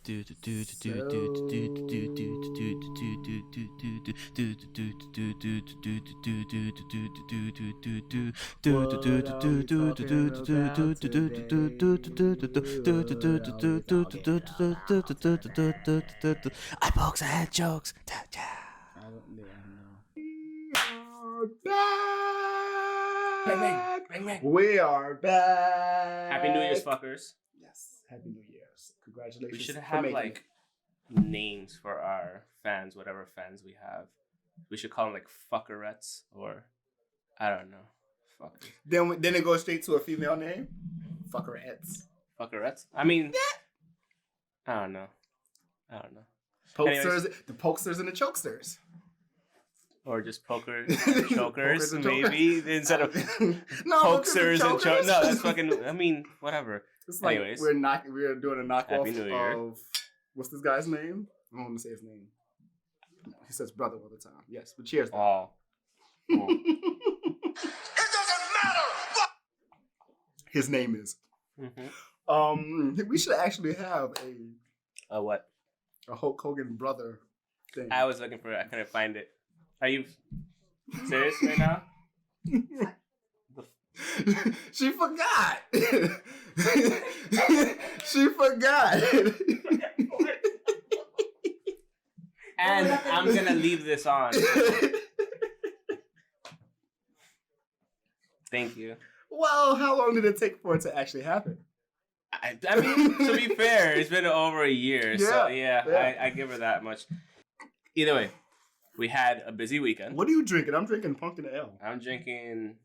I folks, I had jokes. Bang, bang, bang, bang. We are back. Happy New Year's, fuckers. Yes, Happy New Year's. Congratulations. We should for have making like names for our fans, whatever fans we have. We should call them like fuckerettes or I don't know. Fuckers. Then it goes straight to a female name. Fuckerettes. Fuckerettes? I mean, I don't know. Pokesters, the pokesters and the chokesters. Or just poker chokers, and maybe chokers. instead of No, pokesters and chokers. No, that's fucking. I mean, whatever. It's like Anyways, we're doing a knockoff Happy New Year. of what's this guy's name? I don't want to say his name. He says brother all the time. Yes, but cheers. Oh. Cool. It doesn't matter. His name is. Mm-hmm. We should actually have What? a Hulk Hogan brother thing. I was looking for it. I couldn't find it. Are you serious right now? She forgot. She forgot. And I'm gonna leave this on. Thank you. Well, how long did it take for it to actually happen? I mean, to be fair, it's been over a year. So yeah. I give her that much. Either way, we had a busy weekend. What are you drinking? I'm drinking pumpkin ale. I'm drinking.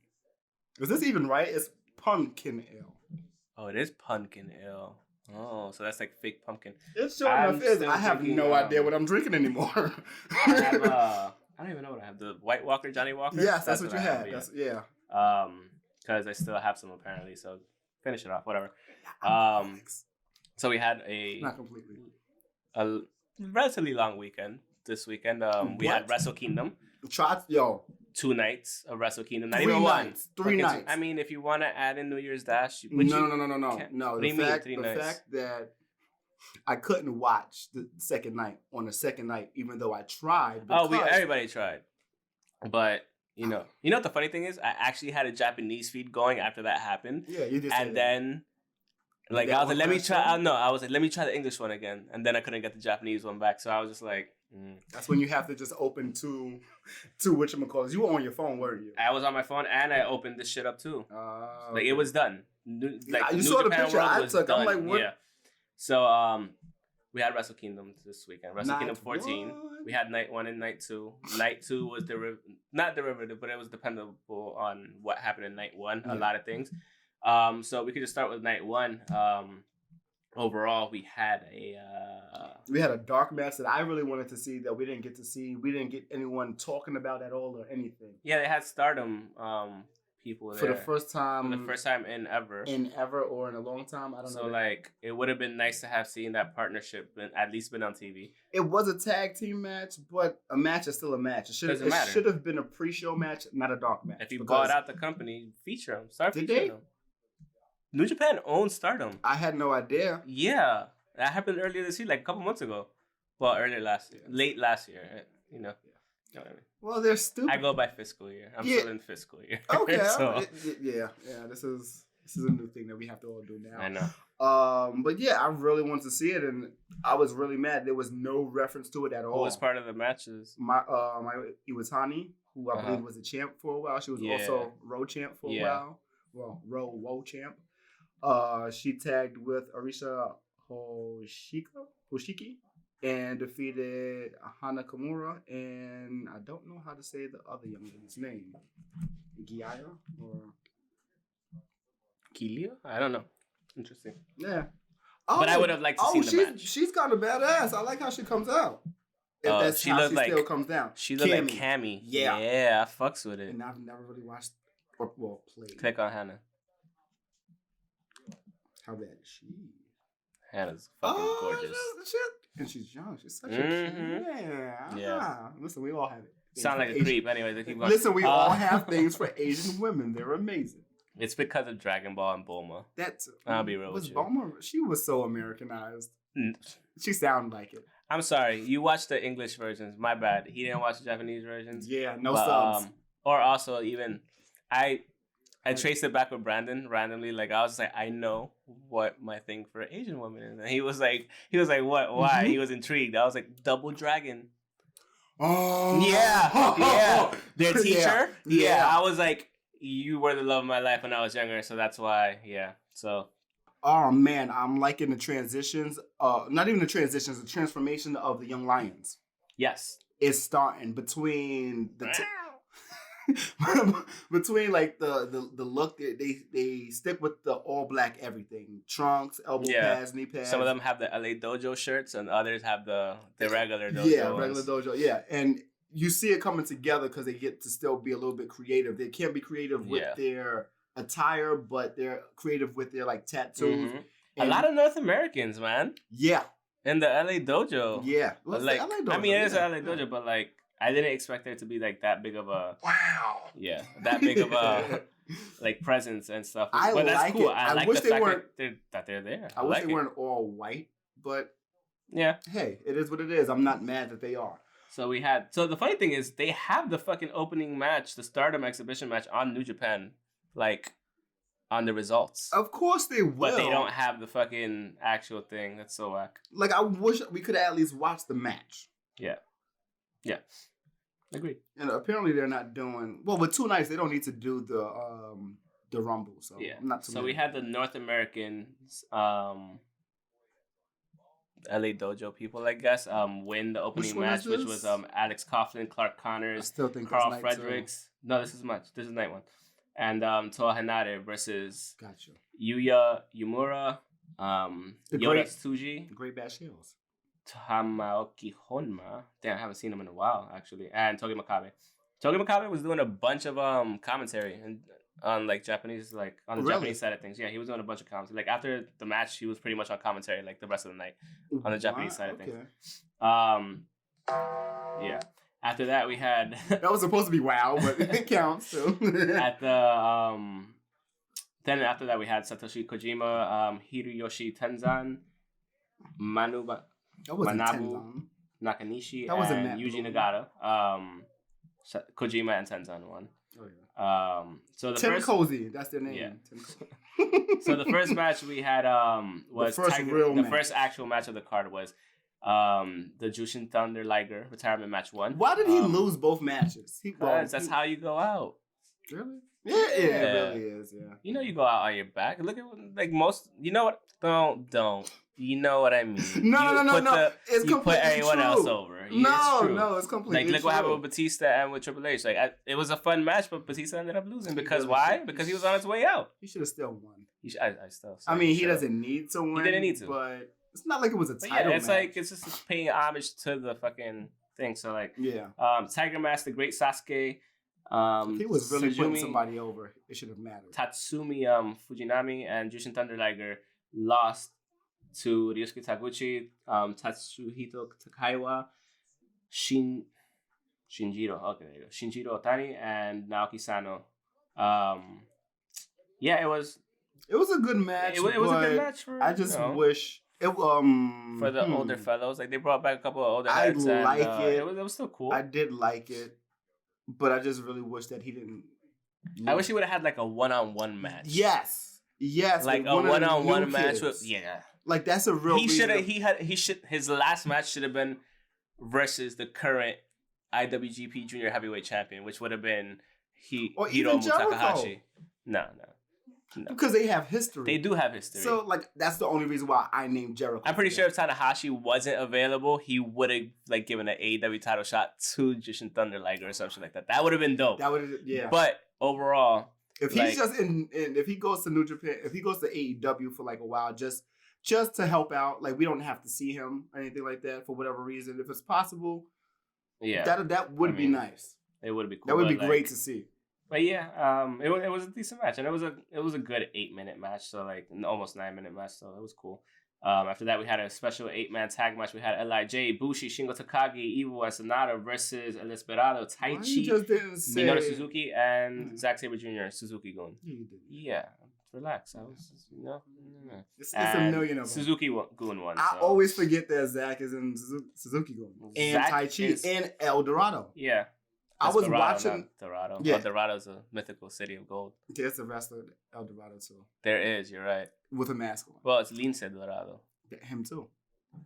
Is this even right? It's pumpkin ale. Oh, it is pumpkin ale. Oh, so that's like fake pumpkin. It sure enough is. I have no idea what I'm drinking anymore. I have I don't even know what I have. The White Walker, Johnny Walker. Yes, that's what you I have. Yeah. Yeah. Because I still have some apparently. So finish it off. Whatever. So we had not completely a relatively long weekend this weekend. We had Wrestle Kingdom. 2 nights of Wrestle Kingdom. Not 3 even nights. one. 3 nights. I mean, if you want to add in New Year's Dash, No. The fact that I couldn't watch the second night on the second night, even though I tried. Everybody tried, but you know what the funny thing is? I actually had a Japanese feed going after that happened. Yeah, you did. And then, I was like, let me try. I was like, let me try the English one again, and then I couldn't get the Japanese one back, so I was just like. That's when you have to just open two whatchamacallits. You were on your phone, weren't you? I was on my phone and I opened this shit up too. Like it was done. You saw the picture I took. Done. I'm like, what? Yeah. So we had Wrestle Kingdom this weekend. Wrestle Kingdom 14. One. We had night 1 and night 2. Night 2 was not derivative, but it was dependable on what happened in night 1. Yeah. A lot of things. So we could just start with night 1. Overall, we had a dark match that I really wanted to see that we didn't get to see. We didn't get anyone talking about at all or anything. Yeah, they had Stardom people there. For the first time in ever. Or in a long time. I don't know. So, like, it would have been nice to have seen that partnership at least been on TV. It was a tag team match, but a match is still a match. It should have been a pre-show match, not a dark match. If you bought out the company, feature them. Start featuring them. New Japan owns Stardom. I had no idea. Yeah. That happened earlier this year, like a couple months ago. Well, late last year. You know what I mean? Well, they're stupid. I go by fiscal year. I'm still in fiscal year. Okay. So. Yeah. This is a new thing that we have to all do now. I know. But yeah, I really wanted to see it, and I was really mad. There was no reference to it at all. Who was part of the matches? My Iwatani, who I believe was a champ for a while. She was also Road champ for a while. Well, Road champ. She tagged with Arisha Hoshiki and defeated Hana Kimura, and I don't know how to say the other young lady's name. Giaya or Kilia? I don't know. Interesting. Yeah. But I would have liked to see the match. She's kind of badass. I like how she comes out. If that's she how looked she still comes down. She looked like Cammy. Yeah, I fucks with it. And I've never really watched or played. Click on Hannah. How bad is she? Hannah's fucking gorgeous. And she's young. She's such a yeah. Listen, we all have it. Sound like a creep. Anyway, they keep going. Listen, we all have things for Asian women. They're amazing. It's because of Dragon Ball and Bulma. I'll be real with you. Bulma? She was so Americanized. She sounded like it. I'm sorry. You watched the English versions. My bad. He didn't watch the Japanese versions. Yeah, no subs. Or also even, I traced it back with Brandon randomly. Like I was like, I know what my thing for Asian woman is, and he was like, what? Why? He was intrigued. I was like, Double Dragon. Oh yeah. Their teacher. Yeah. I was like, you were the love of my life when I was younger, so that's why. Yeah. So. Oh man, I'm liking the transitions. Not even the transitions, the transformation of the Young Lions. Yes. It's starting between the between like the look they stick with the all black everything. Trunks, elbow pads, knee pads. Some of them have the LA Dojo shirts and others have the regular dojo. Yeah, regular dojo. Yeah. And you see it coming together because they get to still be a little bit creative. They can't be creative with their attire, but they're creative with their like tattoos. A lot of North Americans, man. Yeah. In the LA dojo. Yeah. Well, like, LA dojo? I mean, it is a LA dojo, but like, I didn't expect there to be like that big of a Yeah, that big of a like presence and stuff. But that's like cool. it. I like wish the they weren't that they're there. I wish they weren't all white, but yeah. Hey, it is what it is. I'm not mad that they are. So the funny thing is they have the fucking opening match, the Stardom exhibition match on New Japan, like on the results. Of course they will. But they don't have the fucking actual thing. That's so whack. Like I wish we could at least watch the match. Yeah. Yeah. Agreed. And apparently they're not doing well with 2 nights. They don't need to do the Rumble. So yeah. Not so we had the North American LA Dojo people, I guess, win the opening match, which was Alex Coughlin, Clark Connors, Carl Fredericks. No, this is night one, and Toa Henare versus Yuya Yumura, Yoda Tsuji, the Great Bash Heels. Tamaoki Honma. Damn, I haven't seen him in a while, actually. And Togi Makabe. Togi Makabe was doing a bunch of commentary and on like Japanese, like on the Japanese side of things. Yeah, he was doing a bunch of commentary. Like after the match, he was pretty much on commentary like the rest of the night on the Japanese side of things. Yeah. After that, we had that was supposed to be WoW, but it counts too. At the then after that, we had Satoshi Kojima, Hiroyoshi Tenzan, Manabu Nakanishi, and Yuji Nagata. Kojima and Tenzan won. Oh, yeah. So the Tim Cozy, that's their name. Yeah. So the first match we had was the first actual match of the card was the Jushin Thunder Liger retirement match 1. Why did he lose both matches? That's how you go out. Really? Yeah, it really is. Yeah. You know you go out on your back. Look at like most. You know what? Don't. You know what I mean? No. It's you put everyone true. else over. No, it's completely like look what happened with Batista and with Triple H. Like it was a fun match, but Batista ended up losing because why? Because he was on his way out. He should have still won. I still. I mean, he doesn't need to win. He didn't need to, but it's not like it was a title. Yeah, it's match. like it's just paying homage to the fucking thing. So like, yeah. Tiger Mask, the Great Sasuke. He was really putting somebody over. It should have mattered. Tatsumi Fujinami and Jushin Thunder Liger lost to Ryusuke Taguchi, Tatsuhito Takaiwa, Shinjiro Otani, and Naoki Sano. Yeah, it was a good match. It was a good match for. I just wish it for the older fellows. Like they brought back a couple of older heads. I like it. It was still cool. I did like it, but I just really wish that he didn't. I wish he would have had like a one-on-one match. Yes, like a one-on-one match with Like that's a real. His last match should have been versus the current IWGP Junior Heavyweight Champion, which would have been Hiromu Takahashi. No. Because they have history. They do have history. So like that's the only reason why I named Jericho. I'm pretty sure if Tanahashi wasn't available, he would have like given an AEW title shot to Jushin Thunder Liger or something like that. That would have been dope. That would yeah. But overall, if he's just if he goes to New Japan, if he goes to AEW for like a while, just to help out, like we don't have to see him or anything like that for whatever reason. If it's possible, that would be nice. It would be cool. That would be great to see. But yeah, it was a decent match, and it was a good 8-minute match, so like an almost 9-minute match, so it was cool. After that, we had a special 8-man tag match. We had L.I.J., Bushi, Shingo Takagi, Evo, and Sonata versus El Esperado, Taichi, Minoru Suzuki, and Zack Sabre Jr., Suzuki Gun. Yeah, Relax. I was no. It's a million of them. Suzuki-gun won. I always forget that Zach is in Suzuki-gun and Tai Chi and El Dorado. Yeah. I was watching Dorado. Yeah. El Dorado's a mythical city of gold. There's a wrestler El Dorado too. There is. You're right. With a mask on. Well, it's Lince Dorado. Him too.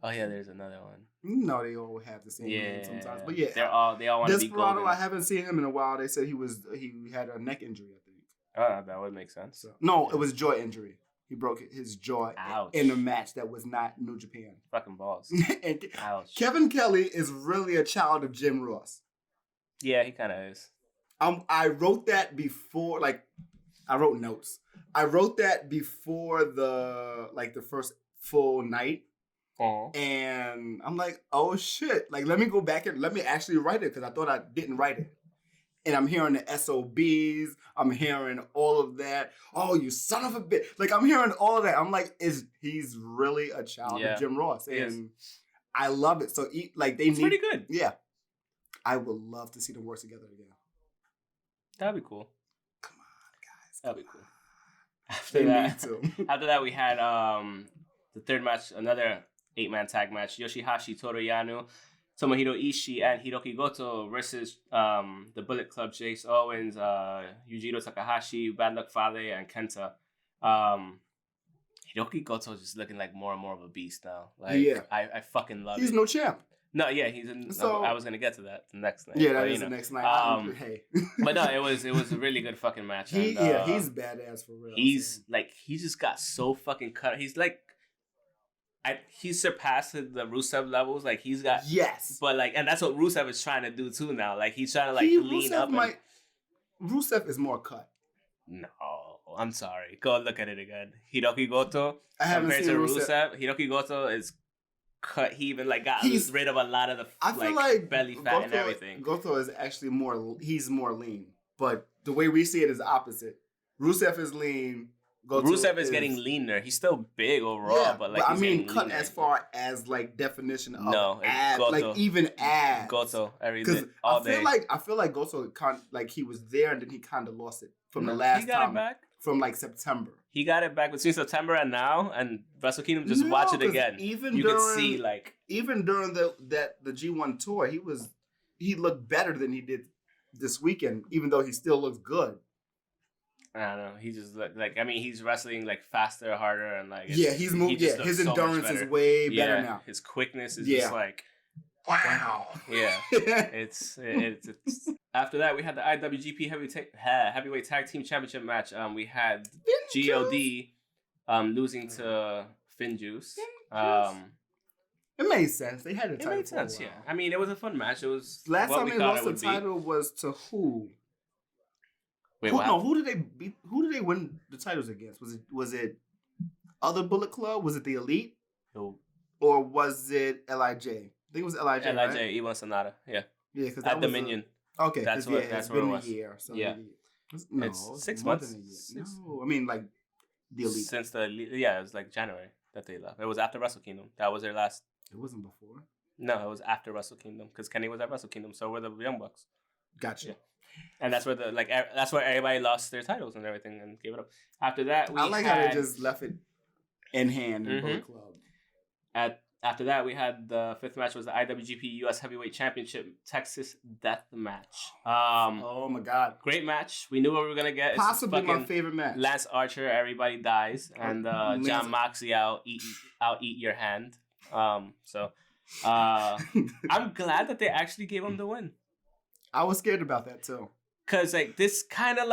Oh yeah, there's another one. No, they all have the same name sometimes. But yeah, they all want to be Desperado, golden. I haven't seen him in a while. They said he had a neck injury, I think. Oh, that would make sense. So, no, it was jaw injury. He broke his jaw in a match that was not New Japan. Fucking balls. And Ouch. Kevin Kelly is really a child of Jim Ross. Yeah, he kind of is. I wrote that before, I wrote notes. I wrote that before the first full night. And I'm like, oh shit. Let me go back and let me actually write it because I thought I didn't write it. And I'm hearing the SOBs. I'm hearing all of that. Oh, you son of a bitch. I'm hearing all of that. I'm like, he's really a child of Jim Ross. And I love it. So, it's pretty good. Yeah. I would love to see them work together again. That'd be cool. Come on, guys. That'd be cool. After that, we had the third match, another 8-man tag match. Yoshihashi, Toru Yano, Tomohiro Ishii, and Hiroki Goto versus the Bullet Club, Jace Owens, Yujiro Takahashi, Bad Luck Fale, and Kenta. Hiroki Goto is just looking like more and more of a beast now. I fucking love it. He's no champ. No, yeah, he's in. So, I was gonna get to that the next night. Yeah, that is the next night. Hey, but no, it was a really good fucking match. He's badass for real. He's he just got so fucking cut. He's he surpassed the Rusev levels. He's got but and that's what Rusev is trying to do too now. He's trying to lean Rusev up. Rusev is more cut. No, I'm sorry. Go look at it again. Hiroki Goto compared to Rusev. Hiroki Goto is cut. He even got rid of a lot of the belly fat Goto, and everything. Goto is actually he's more lean, but the way we see it is opposite. Rusev is lean. Rusev is getting leaner. He's still big overall, but I mean cut leaner. As far as definition of abs, Goto. Even abs. Goto everything. I feel like Goto he was there and then he kind of lost it from the last time. He got it back from September. He got it back between September and now, and Wrestle Kingdom. Just watch it again. Even you can see even during the G1 tour, he looked better than he did this weekend. Even though he still looks good. I don't know. He just looked he's wrestling faster, harder, and he's moving. His endurance is way better now. His quickness is just wow. Yeah, it's After that, we had the IWGP Heavyweight Tag Team Championship match. We had God losing to Finjuice. It made sense. They had a title. It made sense. Yeah. I mean, it was a fun match. It was last time they lost the title was to who? Wait, who did they beat? Who did they win the titles against? Was it other Bullet Club? Was it the Elite? No. Or was it LIJ? I think it was LIJ. LIJ, right? Iwan Sonata. Yeah. Yeah, because at Dominion. Okay, that's what it was. A year, so yeah. No, it's 6 months. No, I mean the Elite. Since the Elite, it was January that they left. It was after Wrestle Kingdom. That was their last. It wasn't before. No, it was after Wrestle Kingdom because Kenny was at Wrestle Kingdom. So were the Young Bucks. Gotcha. Yeah. And that's where that's where everybody lost their titles and everything and gave it up. After that, how they just left it in hand in Bullet Club. After that, we had the fifth match was the IWGP US Heavyweight Championship Texas Death Match. Oh my God. Great match. We knew what we were going to get. Possibly my favorite match. Lance Archer, everybody dies. And John Moxley out eat your hand. I'm glad that they actually gave him the win. I was scared about that too. Because this kind of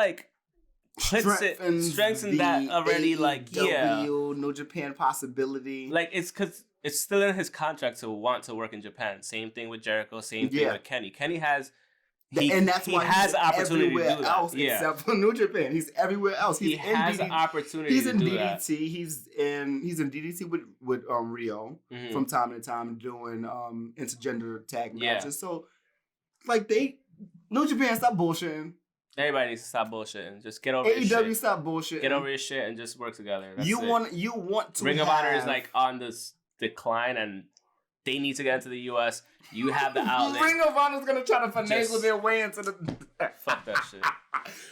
strengthens that already. New Japan possibility. It's because it's still in his contract to want to work in Japan. Same thing with Jericho. Same thing with Kenny. Kenny has, and that's why he has opportunity to do that. Except for New Japan, he's everywhere else. He has an opportunity. He's in DDT. He's in DDT with Rio from time to time doing intergender tag matches. So New Japan, stop bullshitting. Everybody needs to stop bullshitting. Just get over AEW, your shit. Stop bullshitting. Get over your shit and just work together. That's you want to. Ring of Honor is on this decline, and They need to get into the U.S. You have the outlet. Ring of Honor's gonna try to finagle their way into the. Fuck that shit.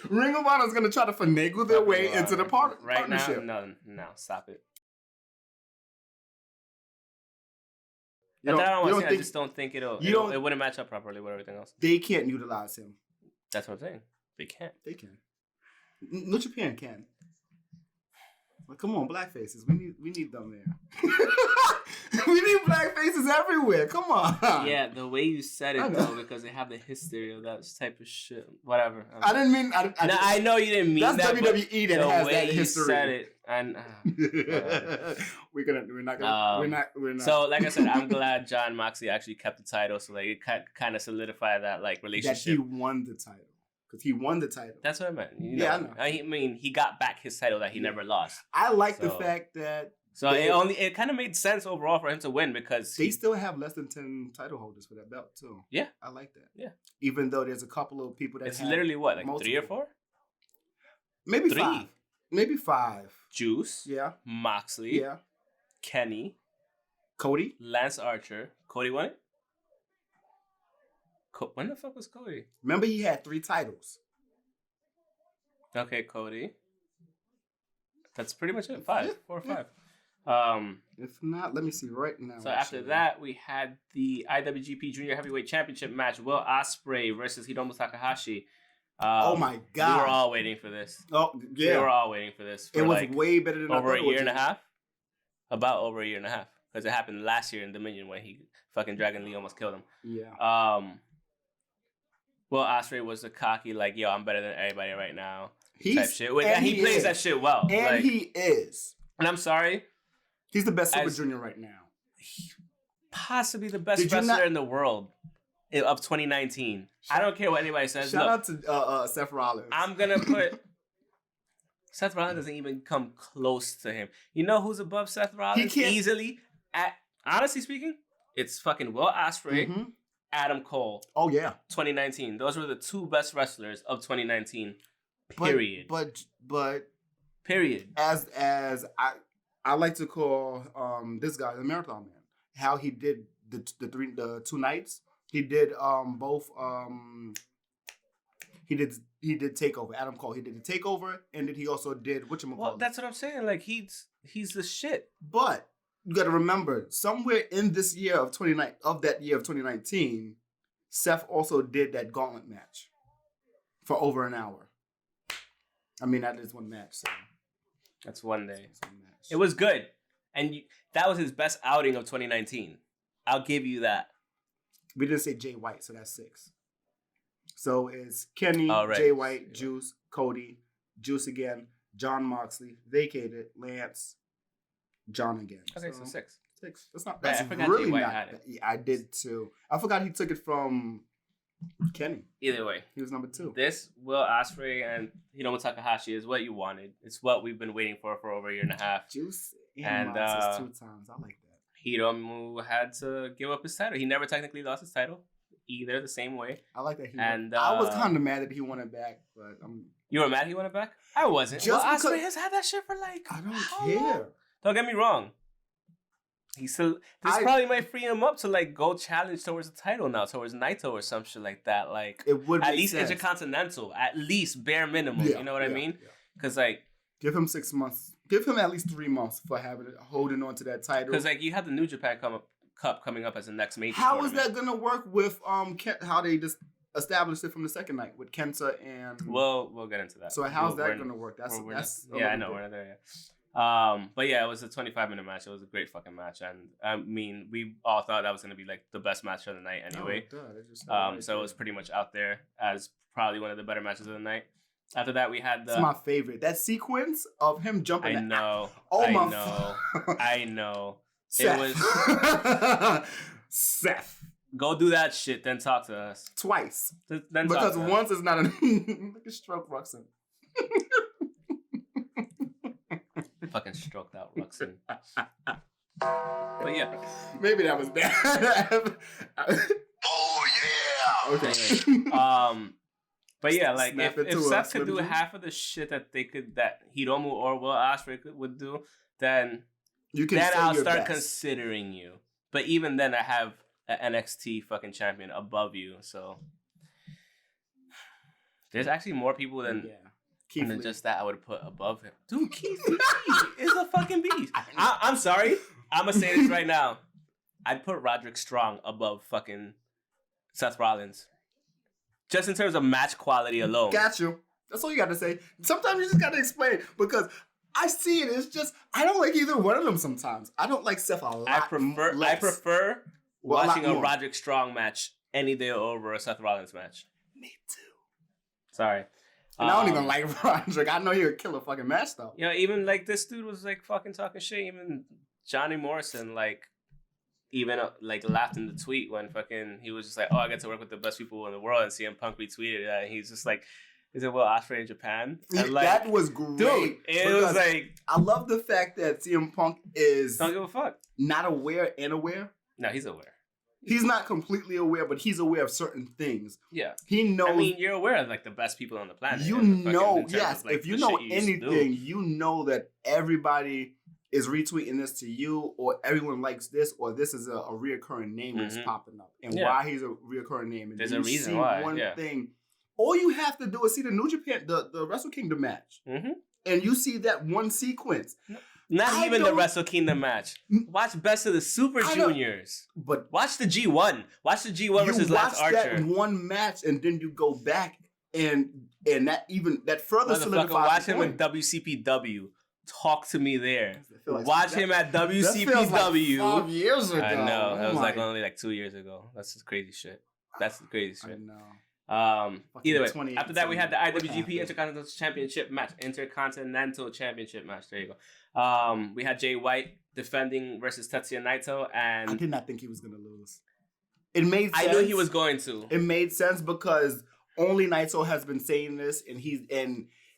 Ring of Honor's gonna try to finagle their way into the partnership. No, stop it. I just don't think it wouldn't match up properly with everything else. They can't utilize him. That's what I'm saying. They can't. They can. New Japan can. Well, come on, black faces. We need them there. We need black faces everywhere. Come on. Yeah, the way you said it though, because they have the history of that type of shit. Whatever. I didn't mean. I know you didn't mean that's that. That's WWE that has that history. You said it, and we're not. So, like I said, I'm glad John Moxley actually kept the title, so like it kind of solidified that like relationship. That he won the title. Because he won the title. That's what I meant. I know. I mean, he got back his title that he never lost. I like the fact that... So it kind of made sense overall for him to win because... They still have less than 10 title holders for that belt, too. Yeah. I like that. Yeah. Even though there's a couple of people that it's literally what, like multiple. 3 or 4? Maybe 3. 5. Maybe 5. Juice. Yeah. Moxley. Yeah. Kenny. Cody. Lance Archer. Cody won it? When the fuck was Cody? Remember, he had 3 titles. Okay, Cody. That's pretty much it. 5. 4 or 5. If not, let me see right now. So after that, we had the IWGP Junior Heavyweight Championship match. Will Ospreay versus Hiromu Takahashi. Oh my God. We were all waiting for this. Oh, yeah. We were all waiting for this. It was way better than over a year and a half. About over a year and a half. Because it happened last year in Dominion when he fucking Dragon Lee almost killed him. Yeah. Will Ospreay was a cocky, like, yo, I'm better than everybody right now. Type shit. He plays that shit well. And like, he is. And I'm sorry. He's the best Super Junior right now. Possibly the best wrestler in the world of 2019. I don't care what anybody says. Shout out to Seth Rollins. I'm going to put... Seth Rollins doesn't even come close to him. You know who's above Seth Rollins? He can't... Easily. Honestly speaking, it's fucking Will Ospreay, Adam Cole. Oh, yeah. 2019. Those were the 2 best wrestlers of 2019. Period. But period. As I like to call this guy the Marathon Man. How he did the 2 nights. He did both. He did Takeover. Adam Cole. He did the Takeover, and then he also did whatchamacallit. Well, that's what I'm saying. Like he's the shit. But you got to remember, somewhere in this year of 2019, Seth also did that gauntlet match for over an hour. I mean, that is one match. So. That's one day. That's one match. It was good. And that was his best outing of 2019. I'll give you that. We didn't say Jay White, so that's 6. So it's Kenny, right. Jay White, Juice, Cody, Juice again, John Moxley, vacated, Lance, John again. Okay, so 6. 6. That's I forgot really Jay White not. had it. Yeah, I did too. I forgot he took it from Kenny. Either way, he was number 2. This Will Ospreay and Hiromu Takahashi is what you wanted. It's what we've been waiting for over a year and a half. Juice and Moxley 2 times. I like that. Hiromu had to give up his title. He never technically lost his title either. The same way. I like that. I was kind of mad that he won it back, but you were mad he won it back? I wasn't. Just Will because Ospreay has had that shit for like. I don't care. Long? Don't get me wrong. This probably might free him up to like go challenge towards the title now, towards Naito or some shit like that. Like it would at least sense. Intercontinental, at least bare minimum. You know what I mean? Because like give him 6 months. Give him at least 3 months for holding on to that title. Because like you have the New Japan Cup coming up as the next major. How is that gonna work with how they just established it from the second night with Kenta and? We'll get into that. So how's that gonna work? That's I know we're not there yet. But yeah, it was a 25-minute match. It was a great fucking match, and I mean, we all thought that was gonna be like the best match of the night anyway. So it was pretty much out there as probably one of the better matches of the night. After that, we had It's my favorite. That sequence of him jumping. I know. I know. Seth. It was Seth. Go do that shit, then talk to us. Twice. Then because once is not a look at stroke Ruxin. Fucking stroked out Ruxin. But yeah. Maybe that was bad. Oh yeah. Okay. But yeah, like if Seth could do half of the shit that Hiromu or Will Ospreay would do, then I'll start considering you. But even then, I have an NXT fucking champion above you. So there's actually more people than just that I would put above him. Dude, Keith Lee is a fucking beast. I'm sorry. I'm going to say this right now. I'd put Roderick Strong above fucking Seth Rollins. Just in terms of match quality alone. Got you. That's all you got to say. Sometimes you just got to explain because I see it. It's just, I don't like either one of them sometimes. I don't like Seth a lot I prefer watching a more. Roderick Strong match any day over a Seth Rollins match. Me too. Sorry. And I don't even like Roderick. I know he would kill a fucking match though. You know, even like this dude was like fucking talking shit. Even Johnny Morrison, like, even like laughed in the tweet when fucking he was just like, oh, I get to work with the best people in the world, and CM Punk retweeted that. And he's just like, he said, well, Ospreay in Japan. And like, that was great. Dude, it was like, I love the fact that CM Punk is don't give a fuck. Not aware and aware. No, he's aware. He's not completely aware, but he's aware of certain things. Yeah. He knows. I mean, you're aware of like the best people on the planet. You know, yes. Of, like, if you know anything, you know that everybody is retweeting this to you, or everyone likes this, or this is a reoccurring name that's popping up. And why he's a reoccurring name. And there's a reason why. One thing. All you have to do is see the New Japan, the Wrestle Kingdom match. Mm-hmm. And you see that one sequence. Not even the Wrestle Kingdom match. Watch Best of the Super Juniors. But watch the G1. Watch the G1 versus Lance Archer. You watch that one match and then you go back and that further solidifies. Watch him in WCPW. Talk to me there. Watch him at WCPW. That feels like 5 years ago. I know. That was like only like 2 years ago. That's just crazy shit. That's the crazy shit. I know. Either way, after that we had the IWGP Intercontinental Championship match. There you go. We had Jay White defending versus Tetsuya Naito, and I did not think he was gonna lose. It made sense. I knew he was going to. It made sense because only Naito has been saying this, and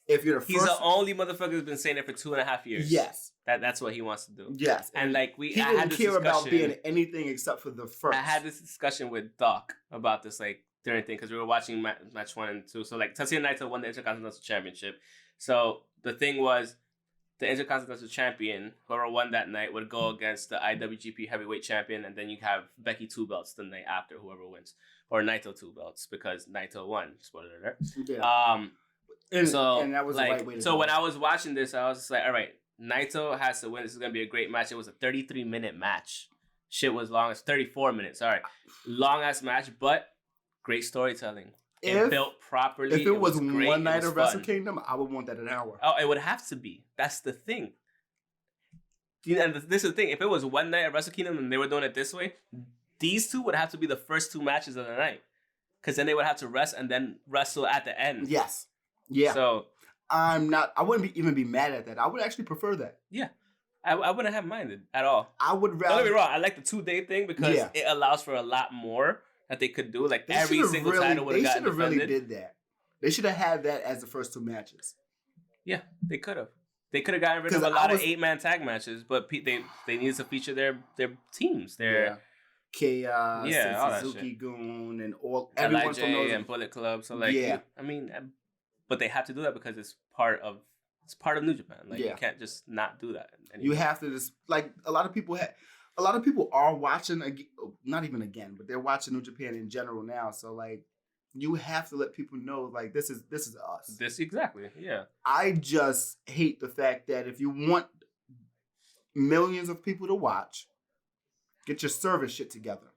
if you're the first, he's the only motherfucker who's been saying it for 2.5 years. Yes. That's what he wants to do. Yes. And like he didn't care about being anything except for the first. I had this discussion with Doc about this like during thing because we were watching match 1 and 2. So like Tetsuya Naito won the Intercontinental Championship. So the thing was the Intercontinental Champion, whoever won that night, would go against the IWGP Heavyweight Champion, and then you have Becky 2 belts the night after, whoever wins, or Naito 2 belts because Naito won. Spoiler alert. Yeah. And that was like, the right way to so go. when I was watching this, I was just like, all right, Naito has to win. This is gonna be a great match. It was a 33-minute match. Shit was long as 34 minutes. Sorry, long ass match, but great storytelling. It built properly. If it was great, one night of Wrestle fun. Kingdom, I would want that an hour. Oh, it would have to be. That's the thing. And this is the thing. If it was one night of Wrestle Kingdom and they were doing it this way, these two would have to be the first 2 matches of the night, because then they would have to rest and then wrestle at the end. Yes. Yeah. So I wouldn't even be mad at that. I would actually prefer that. Yeah. I wouldn't have minded at all. I would rather. Don't get me wrong. I like the 2-day thing because it allows for a lot more that they could do. Like every single title would have gotten defended. They should have really did that. They should have had that as the first 2 matches. Yeah, they could have. They could have gotten rid of a lot of 8-man tag matches, but they needed to feature their teams. Chaos, and Suzuki Goon, and everyone from those and Bullet Club. So like, I mean, but they have to do that because it's part of New Japan. Like you can't just not do that anymore. You have to just like a lot of people are watching not even again, but they're watching New Japan in general now. So like you have to let people know like this is us. This exactly, yeah. I just hate the fact that if you want millions of people to watch, get your service shit together.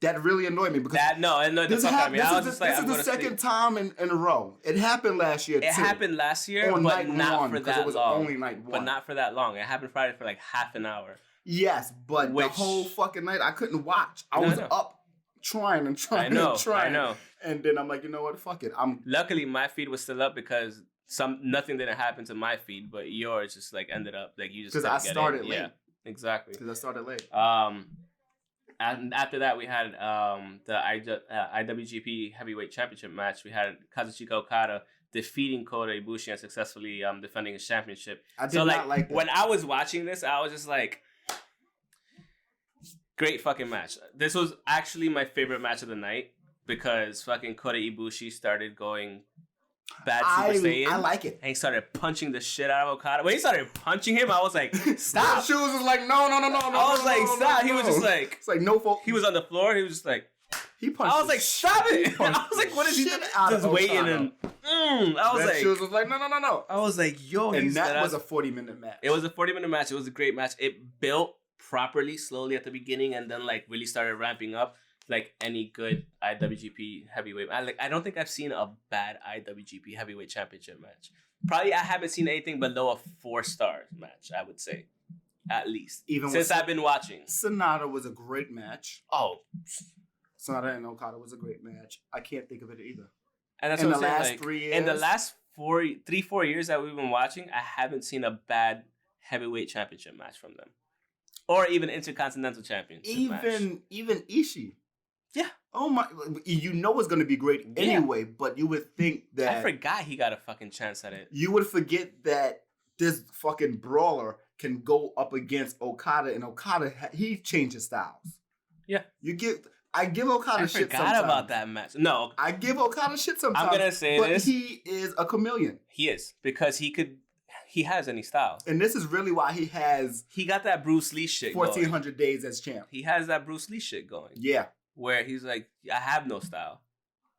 That really annoyed me because it annoyed the fuck out of me. This is the second time in a row. It happened last year. It happened last year, but not for that long. Only night 1. But not for that long. It happened Friday for like half an hour. Yes, but the whole fucking night I couldn't watch. I was up trying. I know. And then I'm like, you know what? Fuck it. Luckily, my feed was still up because nothing didn't happen to my feed, but yours just like ended up like you just because I started late. Yeah, exactly. Because I started late. And after that, we had the IWGP Heavyweight Championship match. We had Kazuchika Okada defeating Kota Ibushi and successfully defending his championship. I did not like that. When I was watching this, I was just like, great fucking match. This was actually my favorite match of the night because fucking Kota Ibushi started going bad Super Saiyan. I like it. And he started punching the shit out of Okada. When he started punching him, I was like, stop. Shoes was like, no. I was like, stop. He was just like, it's like no fault. He was on the floor. He was just like, he punched. I was like, stop it. I was like, what is he doing? Just waiting and I was like, Shoes was like, no. I was like, yo, and that was a 40-minute match. It was a 40-minute match. It was a great match. It built properly, slowly at the beginning, and then like really started ramping up. Like any good IWGP heavyweight. I don't think I've seen a bad IWGP heavyweight championship match. Probably I haven't seen anything below a 4-star match, I would say. At least. Even since I've been watching. Sonata was a great match. Oh. Sonata and Okada was a great match. I can't think of it either. And that's in what the I'm saying, last like, 3 years. In the last 4 years that we've been watching, I haven't seen a bad heavyweight championship match from them. Or even Intercontinental Championship match. Even Ishii. Yeah. Oh my! You know it's gonna be great anyway, but you would think that I forgot he got a fucking chance at it. You would forget that this fucking brawler can go up against Okada, and Okada he changes styles. Yeah. I give Okada shit sometimes. I forgot about that match. No. I give Okada shit sometimes. I'm gonna say but this. He is a chameleon. He is because he has any styles. And this is really why he got that Bruce Lee shit 1,400 days as champ. He has that Bruce Lee shit going. Yeah. Where he's like, I have no style.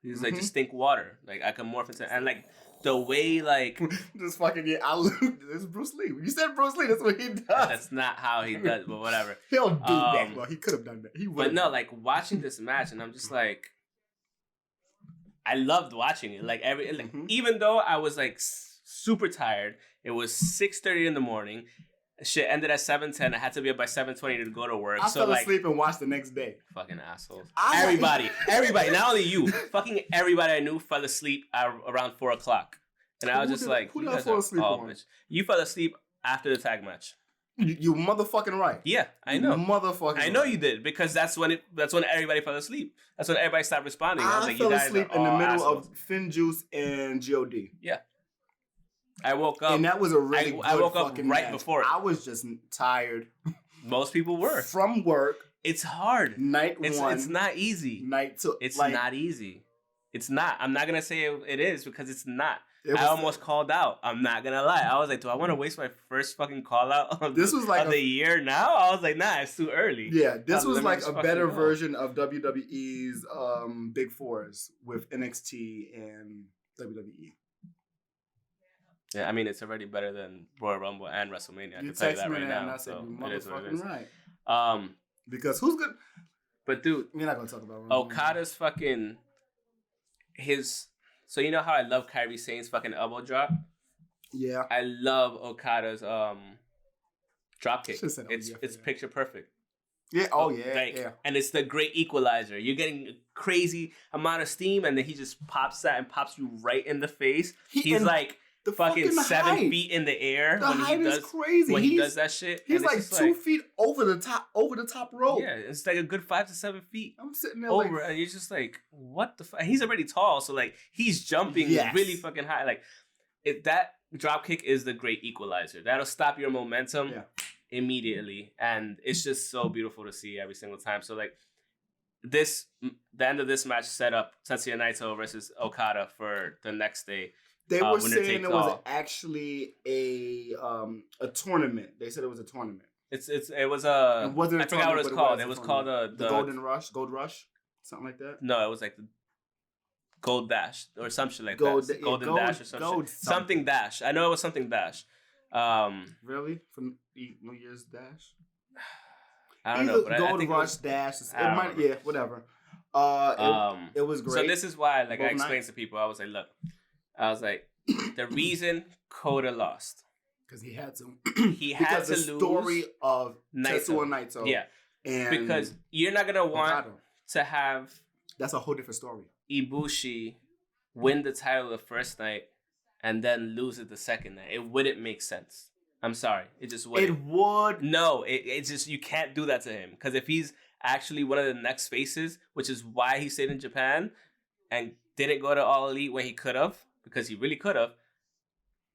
He's like, just think water. Like, I can morph into... And, like, the way, like... Just fucking... Yeah, this is Bruce Lee. When you said Bruce Lee, that's what he does. That's not how he does, but whatever. He'll do that. Well, he could have done that. But no, like, watching this match, and I'm just like... I loved watching it. Like, even though I was, like, super tired, it was 6:30 in the morning... Shit ended at 7:10. I had to be up by 7:20 to go to work. I fell asleep and watched the next day. Fucking assholes. Everybody, not only you, fucking everybody I knew fell asleep around 4:00. And I was just like, who did I fall asleep on? Bitch. You fell asleep after the tag match. You motherfucking right. Yeah, I know. I know you did because that's when everybody fell asleep. That's when everybody stopped responding. I was like, fell you guys asleep are in the all middle assholes. of Finn Juice and God. Yeah. I woke up. And that was a really good I woke up right match. before it. I was just tired. Most people were. From work. It's hard. Night one. It's not easy. Night two. It's not easy. It's not. I'm not going to say it is because it's not. I almost called out. I'm not going to lie. I was like, do I want to waste my first fucking call out of the year now? I was like, nah, it's too early. Yeah, this was like a better version of WWE's Big Fours with NXT and WWE. Yeah, I mean, it's already better than Royal Rumble and WrestleMania. I can tell you that right now. So it is what it is. Right. Because who's good? But dude, we're not gonna talk about Okada's fucking So you know how I love Kairi Sane's fucking elbow drop? Yeah. I love Okada's drop kick. It's picture perfect. Yeah. Oh yeah. Yeah. And it's the great equalizer. You're getting a crazy amount of steam, and then he just pops that and pops you right in the face. He's like. The fucking 7 feet in the air. The height is crazy. When he does that shit. He's like 2 feet over the top rope. Yeah, it's like a good 5 to 7 feet. I'm sitting there over, and you're just like, what the fuck? He's already tall, so like he's jumping really fucking high. Like that drop kick is the great equalizer. That'll stop your momentum immediately, and it's just so beautiful to see every single time. So like the end of this match set up Tetsuya Naito versus Okada for the next day. They were saying it was actually a tournament. They said it was a tournament. It was a. It wasn't. I forgot what it was called. It was called the Golden Rush, Gold Rush, something like that. No, it was like the Gold Dash or some shit like that. Golden Dash or something Dash. I know it was something Dash. Really? From New Year's Dash? I don't know. But Gold Rush Dash. Whatever. It was great. So this is why, like, I explained to people. I was like, look. I was like, the reason Kota lost. Because he had to. He had to lose. The story of Tetsuya Naito. Yeah. And because you're not going to want to have... That's a whole different story. Ibushi win the title the first night and then lose it the second night. It wouldn't make sense. I'm sorry. It just wouldn't. It would. No, it's just, you can't do that to him. Because if he's actually one of the next faces, which is why he stayed in Japan and didn't go to All Elite when he could have, because he really could have.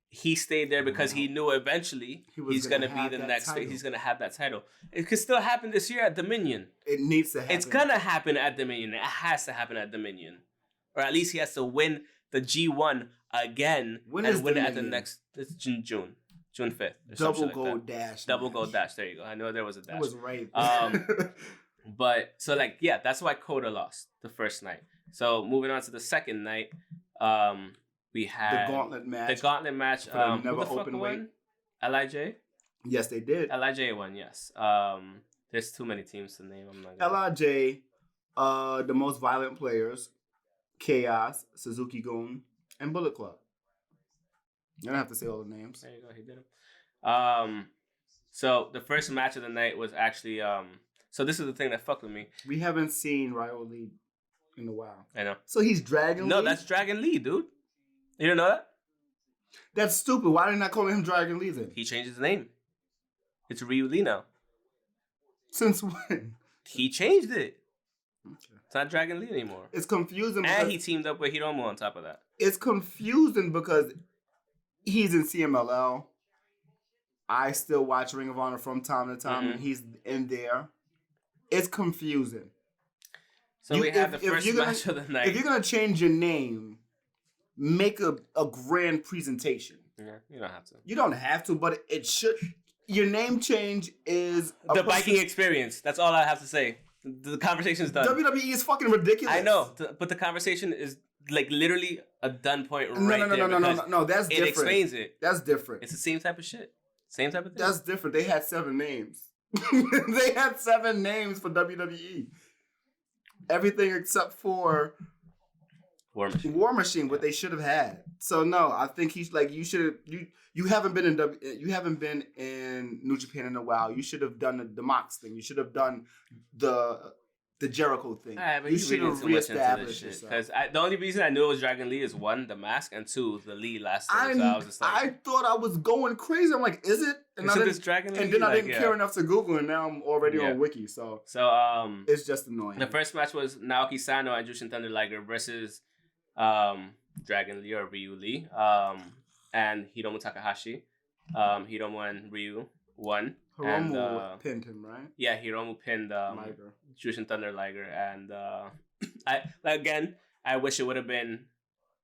He stayed there because he knew eventually he's going to be the next. He's going to have that title. It could still happen this year at Dominion. It needs to happen. It's going to happen at Dominion. It has to happen at Dominion. Or at least he has to win the G1 again When and is win it at the Dominion? next. It's June 5th. Double gold dash. Double gold dash. There you go. I know there was a dash. That was right. But so like yeah, that's why Coda lost the first night. So moving on to the second night, we had the gauntlet match. The gauntlet match. For the never who the fuck open won? weight. Lij. Yes, they did. Lij won. Yes. There's too many teams to name. I'm not gonna... Lij, the most violent players, Chaos, Suzuki-gun, and Bullet Club. You don't have to say all the names. There you go. He did them. So the first match of the night was actually so this is the thing that fucked with me. We haven't seen Ryo Lee in a while. I know. So he's Dragon Lee? No, that's Dragon Lee, dude. You didn't know that? That's stupid. Why did they not call him Dragon Lee then? He changed his name. It's Ryu Lee now. Since when? He changed it. Okay. It's not Dragon Lee anymore. It's confusing. And he teamed up with Hiromu on top of that. It's confusing because he's in CMLL. I still watch Ring of Honor from time to time, and he's in there. It's confusing. So we have the first match of the night. If you're going to change your name, make a grand presentation. Yeah, you don't have to. You don't have to, but it should. Your name change is... the biking experience. That's all I have to say. The conversation's done. WWE is fucking ridiculous. I know, but the conversation is like literally a done point right there. No, that's different. It explains it. That's different. It's the same type of shit. Same type of thing. That's different. They had 7 names. They had 7 names for WWE. Everything except for War Machine, what they should have had. So no, I think he's like you haven't been in New Japan in a while. You should have done the Mox thing. You should have done the Jericho thing. But you should have reestablished it. Because the only reason I knew it was Dragon Lee is 1, the mask, and 2, the Lee last time. So I was just like, I thought I was going crazy. I'm like, is it? And this Dragon Lee? And then I didn't care enough to Google, and now I'm already on Wiki. So it's just annoying. The first match was Naoki Sano and Jushin Thunder Liger versus Dragon Lee or Ryu Lee and Hiromu Takahashi. Hiromu and Ryu won. Hiromu pinned him, right? Yeah, Hiromu pinned Jushin Thunder Liger, and I wish it would have been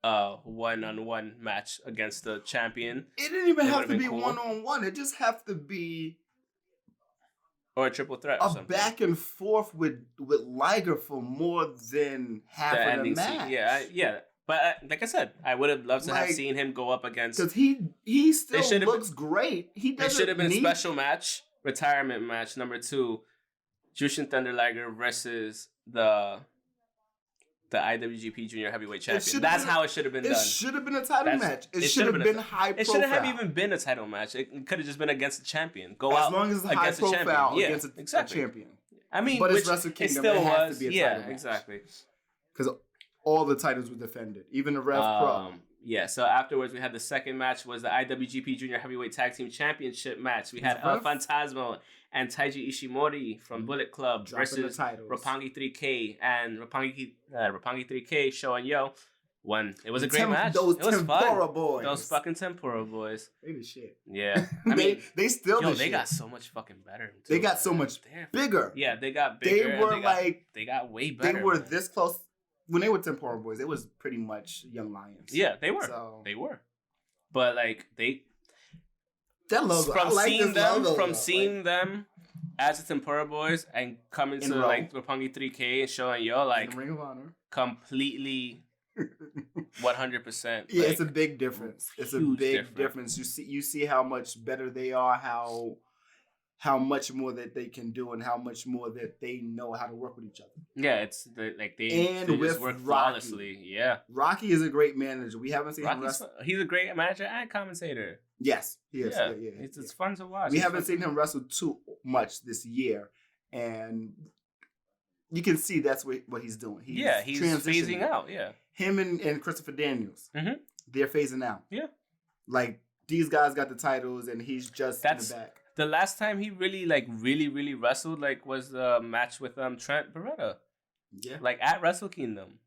a 1-on-1 match against the champion. It didn't even have to be cool. 1-on-1. It just have to be or a triple threat. Or something. Back and forth with Liger for more than half of the match. Yeah. But like I said, I would have loved to have seen him go up against because he still looks great. It should have been a special match, retirement match number 2, Jushin Thunder Liger versus the IWGP Junior Heavyweight Champion. That's how it should have been done. It should have been a title match. It should have been high profile. It shouldn't have even been a title match. It could have just been against the champion. As long as it's high profile against a champion. I mean, but it's Wrestle Kingdom. It has to be a title match. Exactly. Because all the titles were defended, even the Rev Pro. Yeah, so afterwards we had the second match was the IWGP Junior Heavyweight Tag Team Championship match. We had El Phantasmo and Taiji Ishimori from Bullet Club versus Roppongi 3K, and Roppongi 3K showing won. It was a great match. It was Tempura fun. Boys. Those fucking Tempura Boys. They the shit. Yeah. I mean, they still the shit. They got so much fucking better. Too, they got so much bigger. Yeah, they got bigger. They got way better. They were this close. When they were Tempura Boys, it was pretty much Young Lions. Yeah, they were. They were. But like that logo, from seeing them as the Tempura Boys and coming to like Roppongi 3K and showing like Ring of Honor, completely 100%. Yeah, it's a big difference. It's a big difference. You see how much better they are, how much more that they can do, and how much more that they know how to work with each other. Yeah, they just work flawlessly. Yeah, Rocky is a great manager. We haven't seen him wrestle. He's a great manager and commentator. Yes, he is. Yeah. It's fun to watch. We haven't seen him wrestle too much this year, and you can see that's what he's doing. He's phasing out. Yeah, him and Christopher Daniels, they're phasing out. Yeah, like these guys got the titles, and he's just in the back. The last time he really wrestled was the match with Trent Beretta. Yeah. At Wrestle Kingdom.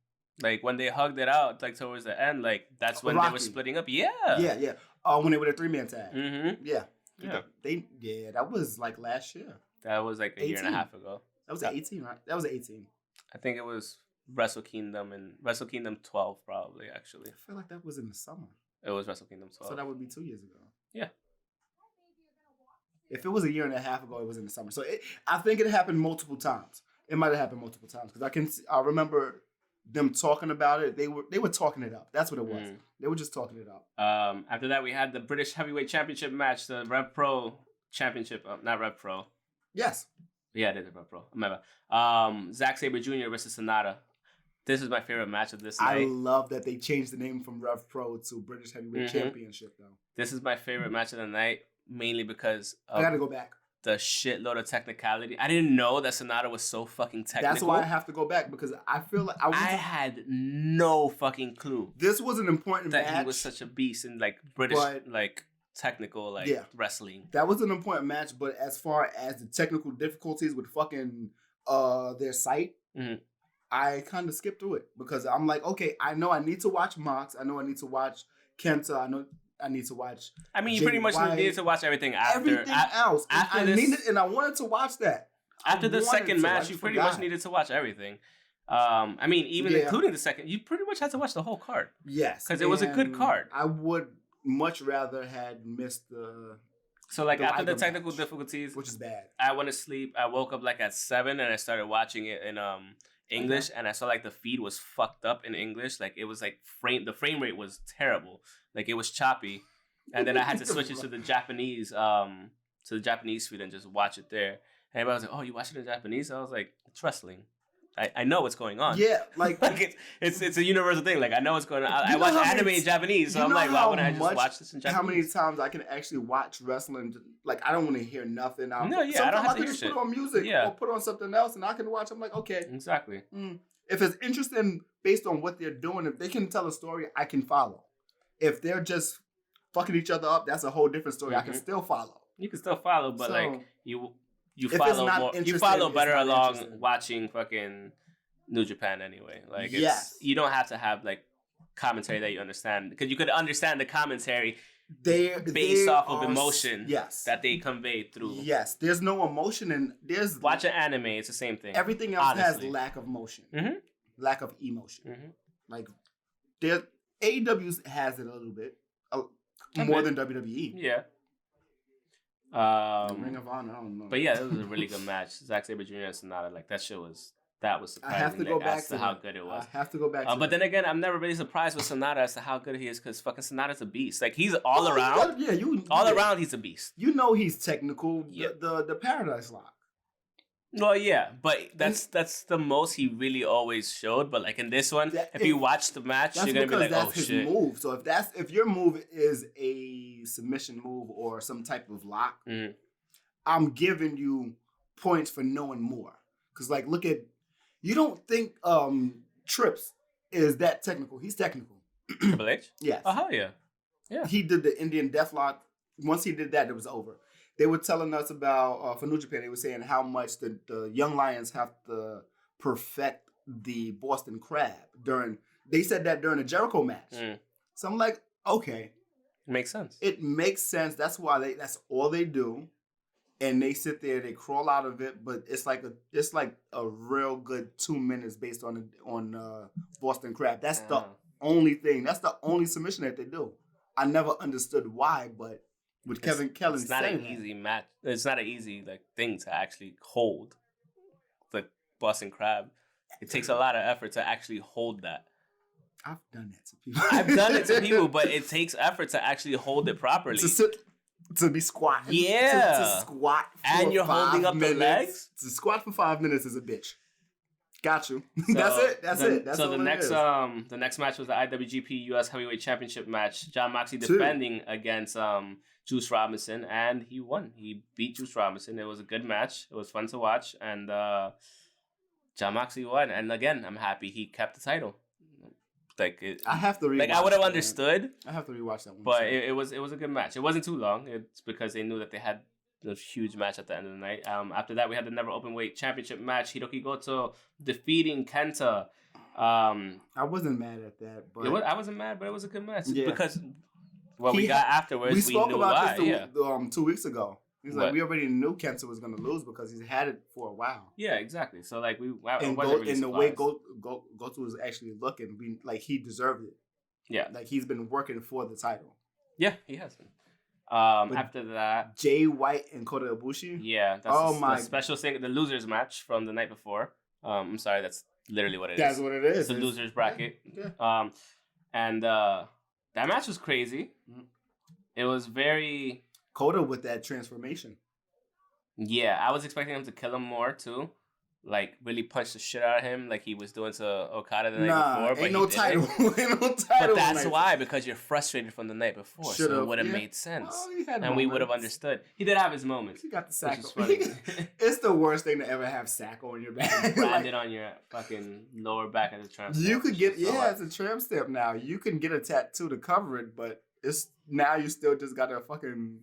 When they hugged it out towards the end, that's when they were splitting up. Yeah. Yeah. When they were a 3-man tag. Mm-hmm. Yeah. That was last year. That was a year and a half ago. That was 18, right? That was 18. I think it was Wrestle Kingdom and Wrestle Kingdom 12 probably actually. I feel like that was in the summer. It was Wrestle Kingdom 12. So that would be 2 years ago. Yeah. If it was a year and a half ago, it was in the summer. So I think it happened multiple times. It might have happened multiple times because I remember them talking about it. They were talking it up. That's what it was. They were just talking it up. After that, we had the British Heavyweight Championship match, the Rev Pro Championship. Not Rev Pro. Yes. Yeah, it is Rev Pro. Remember, Zack Sabre Jr. versus Sonata. This is my favorite match of this night. I love that they changed the name from Rev Pro to British Heavyweight Championship, though. This is my favorite match of the night, mainly because I gotta go back. The shitload of technicality. I didn't know that Sonata was so fucking technical. That's why I have to go back because I feel like I had no fucking clue. This was an important match. That he was such a beast in like British like technical wrestling. That was an important match, but as far as the technical difficulties with fucking their site, I kind of skipped through it because I'm like, okay, I know I need to watch Mox. I know I need to watch Kenta. I know I need to watch. I mean, you pretty much needed to watch everything after. Everything else. After and I wanted to watch that. After the second match, you pretty much needed to watch everything. I mean, even including the second, you pretty much had to watch the whole card. Yes. Because it was a good card. I would much rather had missed the... So, like, after the technical difficulties... Which is bad. I went to sleep. I woke up, like, at 7, and I started watching it in English, and I saw, like, the feed was fucked up in English. Like, it was, like, the frame rate was terrible. Like, it was choppy. And then I had to switch it to the Japanese feed and just watch it there. And everybody was like, oh, you watch it in Japanese? I was like, it's wrestling. I know what's going on. Yeah, like it's a universal thing. Like, I know what's going on. I watch anime in Japanese, so I'm like, why wouldn't I just watch this in Japanese? How many times I can actually watch wrestling? Like, I don't want to hear nothing. I don't have to hear shit. Put on music or put on something else, and I can watch. I'm like, okay, exactly. If it's interesting based on what they're doing, if they can tell a story, I can follow. If they're just fucking each other up, that's a whole different story. I can still follow. You can still follow, but like you follow more. You follow better along watching fucking New Japan anyway. Like you don't have to have like commentary that you understand because you could understand the commentary based off of emotion. That they convey through. Yes, there's no emotion and there's watch an anime. It's the same thing. Everything else has lack of motion, lack of emotion. Like there, AEW has it a little bit. More than WWE. Yeah. Ring of Honor, I don't know. But yeah, it was a really good match. Zack Sabre Jr. and Sonata, like that was surprising. I have to go back to how good it was. I have to go back to but then again, I'm never really surprised with Sonata as to how good he is because fucking Sonata's a beast. Like he's all around. Around he's a beast. You know he's technical. Yeah. The Paradise Lock. Well, yeah, but that's the most he really always showed. But like in this one, if you watch the match, you're gonna be like, oh shit. That's his move. So if your move is a submission move or some type of lock, I'm giving you points for knowing more. Because like, look at, you don't think Trips is that technical? He's technical. Triple H? Yes. Oh hell yeah, yeah. He did the Indian Deathlock. Once he did that, it was over. They were telling us about, for New Japan, they were saying how much the Young Lions have to perfect the Boston Crab they said that during the Jericho match. So I'm like, okay. Makes sense. It makes sense. That's why that's all they do. And they sit there, they crawl out of it, but it's like a real good 2 minutes based on Boston Crab. That's the only thing. That's the only submission that they do. I never understood why, but with Kevin Kelly, it's not an easy match. It's not an easy thing to actually hold the Boston Crab. It takes a lot of effort to actually hold that. I've done that to people. I've done it to people, but it takes effort to actually hold it properly. To be squatting. Yeah. To squat for and you're holding up the legs. To squat for 5 minutes is a bitch. Got you. So That's it. That's so the next match was the IWGP US Heavyweight Championship match. John Moxley defending against Juice Robinson, and he won. He beat Juice Robinson. It was a good match. It was fun to watch, and John Moxley won. And again, I'm happy he kept the title. I have to rewatch. I would have understood. I have to rewatch that one. But it was a good match. It wasn't too long. It's because they knew that they had a huge match at the end of the night. After that, we had the Never Openweight Championship match. Hiroki Goto defeating Kenta. I wasn't mad at that, but I wasn't mad, but it was a good match because what we got afterwards, we spoke knew about why. this 2 weeks ago. He's like, we already knew Kenta was gonna lose because he's had it for a while. Yeah, exactly. So like the way Goto was actually looking, like he deserved it. Yeah, like he's been working for the title. Yeah, he has been. After that, Jay White and Kota Ibushi. Yeah, that's the special thing, the losers match from the night before. I'm sorry, that's literally what it is. That's what it is. It's the losers bracket. Yeah. And that match was crazy. It was very Kota with that transformation. Yeah, I was expecting him to kill him more too. Like really punch the shit out of him, like he was doing to Okada the night before. But ain't no title. Ain't no title. But that's why, because you're frustrated from the night before. So it would have made sense, and we would have understood. He did have his moments. He got the sack. It's the worst thing to ever have sack on your back. Branded on your fucking lower back as a tramp stamp. You could get it's a tramp stamp now. You can get a tattoo to cover it, but it's now you still just got a fucking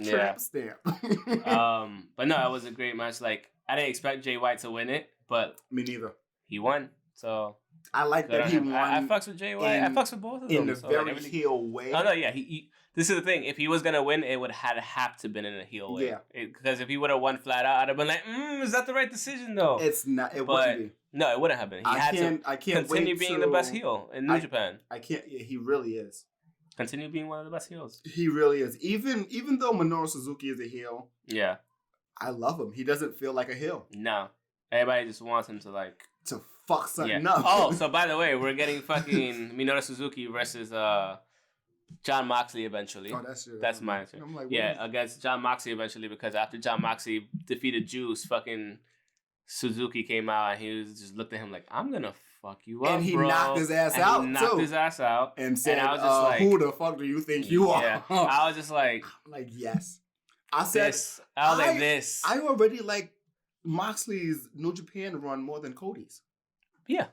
tramp stamp. But no, it was a great match. Like I didn't expect Jay White to win it, but me neither. He won, so I like that he won. I fucks with Jay White. I fucks with both of them in a very heel way. Oh no, yeah. He this is the thing. If he was gonna win, it would have to been in a heel way. Yeah. Because if he would have won flat out, I'd have been like, is that the right decision though? It's not. It wouldn't be. No, it wouldn't have been. I can't continue being the best heel in New Japan. I can't. Yeah, he really is. Continue being one of the best heels. He really is. Even though Minoru Suzuki is a heel. Yeah. I love him. He doesn't feel like a heel. No. Everybody just wants him to fuck something up. Oh, so by the way, we're getting fucking Minoru Suzuki versus John Moxley eventually. Oh, that's true. That's my answer. Like, against John Moxley eventually, because after John Moxley defeated Juice, fucking Suzuki came out and he just looked at him like, I'm gonna fuck you up, and he bro. knocked his ass out. And said, and I was just like, who the fuck do you think you are? I was just like, yes. I said this. I was like this. I already like Moxley's New Japan run more than Cody's. Yeah.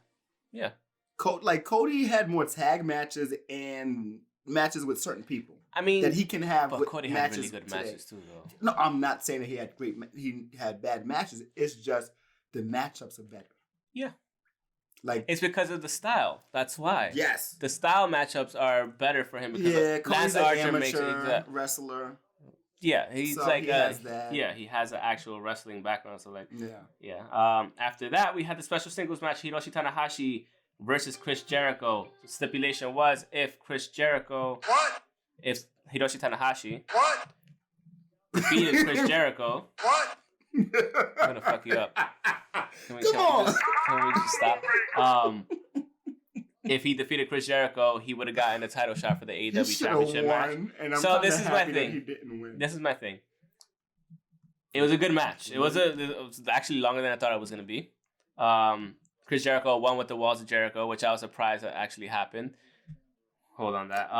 Cody had more tag matches and matches with certain people. I mean, that he can have. But Cody had really good matches too, though. No, I'm not saying that he had bad matches. It's just the matchups are better. Yeah. Like it's because of the style. That's why. Yes. The style matchups are better for him because Cody's an amateur wrestler. Yeah, he's so like he has that. Yeah, he has an actual wrestling background. So after that, we had the special singles match: Hiroshi Tanahashi versus Chris Jericho. The stipulation was if Hiroshi Tanahashi defeated Chris Jericho. I'm gonna fuck you up. Can we just stop? If he defeated Chris Jericho, he would have gotten a title shot for the AEW Championship match. And so this is my thing. He didn't win. This is my thing. It was a good match. It was actually longer than I thought it was going to be. Chris Jericho won with the Walls of Jericho, which I was surprised that actually happened. Hold on that.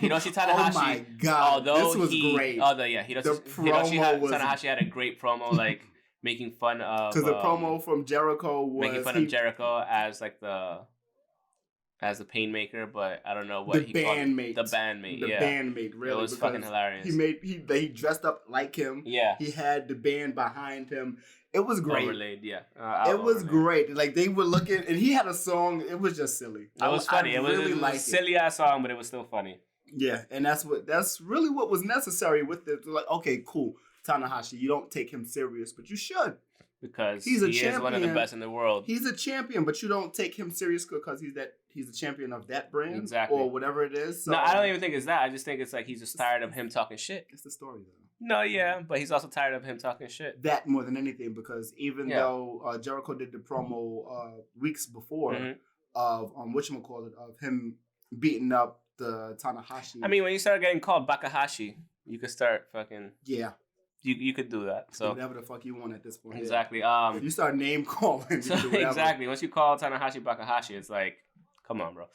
Hiroshi Tanahashi. Oh my god! This was great. Hiroshi Tanahashi had a great promo, like making fun of. Because the promo from Jericho was making fun of Jericho as like the Painmaker, but I don't know what he called it. The bandmate. The bandmate, really. It was fucking hilarious. He dressed up like him. Yeah. He had the band behind him. It was great. Overlaid, yeah. It was great. Like they were looking, and he had a song. It was just silly. It was funny. It was a silly ass song, but it was still funny. Yeah, and that's really what was necessary with it. Like, okay, cool, Tanahashi, you don't take him serious, but you should. Because he is one of the best in the world. He's a champion, but you don't take him serious because he's a champion of that brand, exactly, or whatever it is. So, no, I don't even think it's that. I just think it's like he's just tired of him talking shit. It's the story, though. No, yeah, but he's also tired of him talking shit. That more than anything, because even though Jericho did the promo weeks before of whatchamacallit, of him beating up the Tanahashi. I mean, when you start getting called Bakahashi, you could start fucking. Yeah. You could do that. So whatever the fuck you want at this point. Exactly. If you start name calling. Exactly. Once you call Tanahashi Bakahashi, it's like, come on, bro.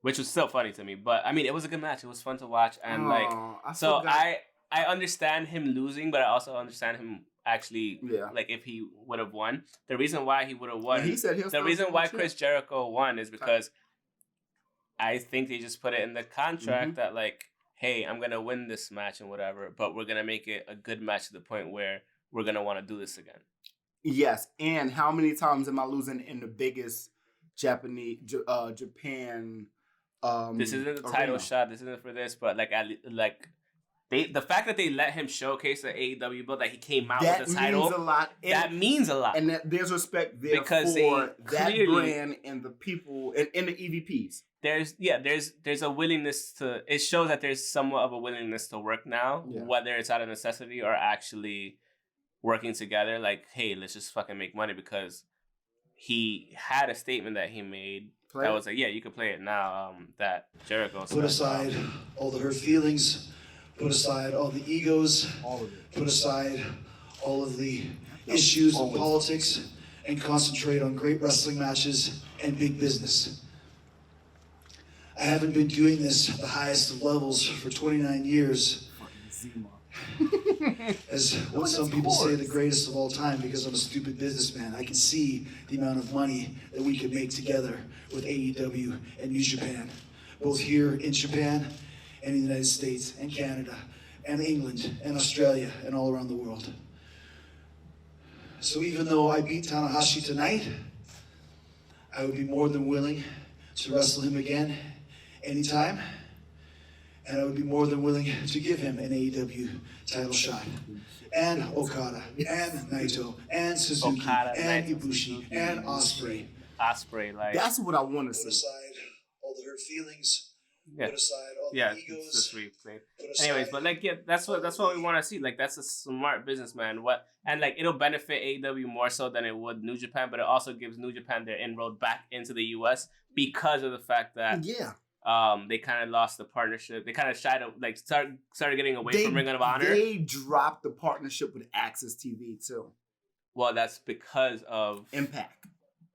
Which was still funny to me, but I mean, it was a good match. It was fun to watch, and I understand him losing, but I also understand him actually. Yeah. Like if he would have won, the reason why he would have won. He said the reason why Chris Jericho won is because I think they just put it in the contract that like, hey, I'm going to win this match and whatever, but we're going to make it a good match to the point where we're going to want to do this again. Yes, and how many times am I losing in the biggest Japan this isn't the title shot, this isn't for this, but like The fact that they let him showcase the AEW belt, that he came out with the title, means a lot. That means a lot, and that there's respect there because for that brand and the people and the EVPs. There's a willingness to. It shows that there's somewhat of a willingness to work now, whether it's out of necessity or actually working together. Like, hey, let's just fucking make money, because he had a statement that he made that was like, yeah, you can play it now. That Jericho put aside all the hurt feelings. Put aside all the egos, put aside all of the issues and politics, and concentrate on great wrestling matches and big business. I haven't been doing this at the highest of levels for 29 years. As what some people say, the greatest of all time, because I'm a stupid businessman. I can see the amount of money that we could make together with AEW and New Japan, both here in Japan and in the United States and Canada and England and Australia and all around the world. So even though I beat Tanahashi tonight, I would be more than willing to wrestle him again anytime, and I would be more than willing to give him an AEW title shot. And Okada, and Naito, and Suzuki, and Ibushi, and Ospreay. Like, that's what I want to see. Put aside all the hurt feelings. Put aside all the egos. It's just replayed. Anyways, but like, that's what we want to see. Like, that's a smart businessman. And like, it'll benefit AEW more so than it would New Japan, but it also gives New Japan their inroad back into the US because of the fact that they kind of lost the partnership. They kind of started getting away from Ring of Honor. They dropped the partnership with Access TV too. Well, that's because of Impact.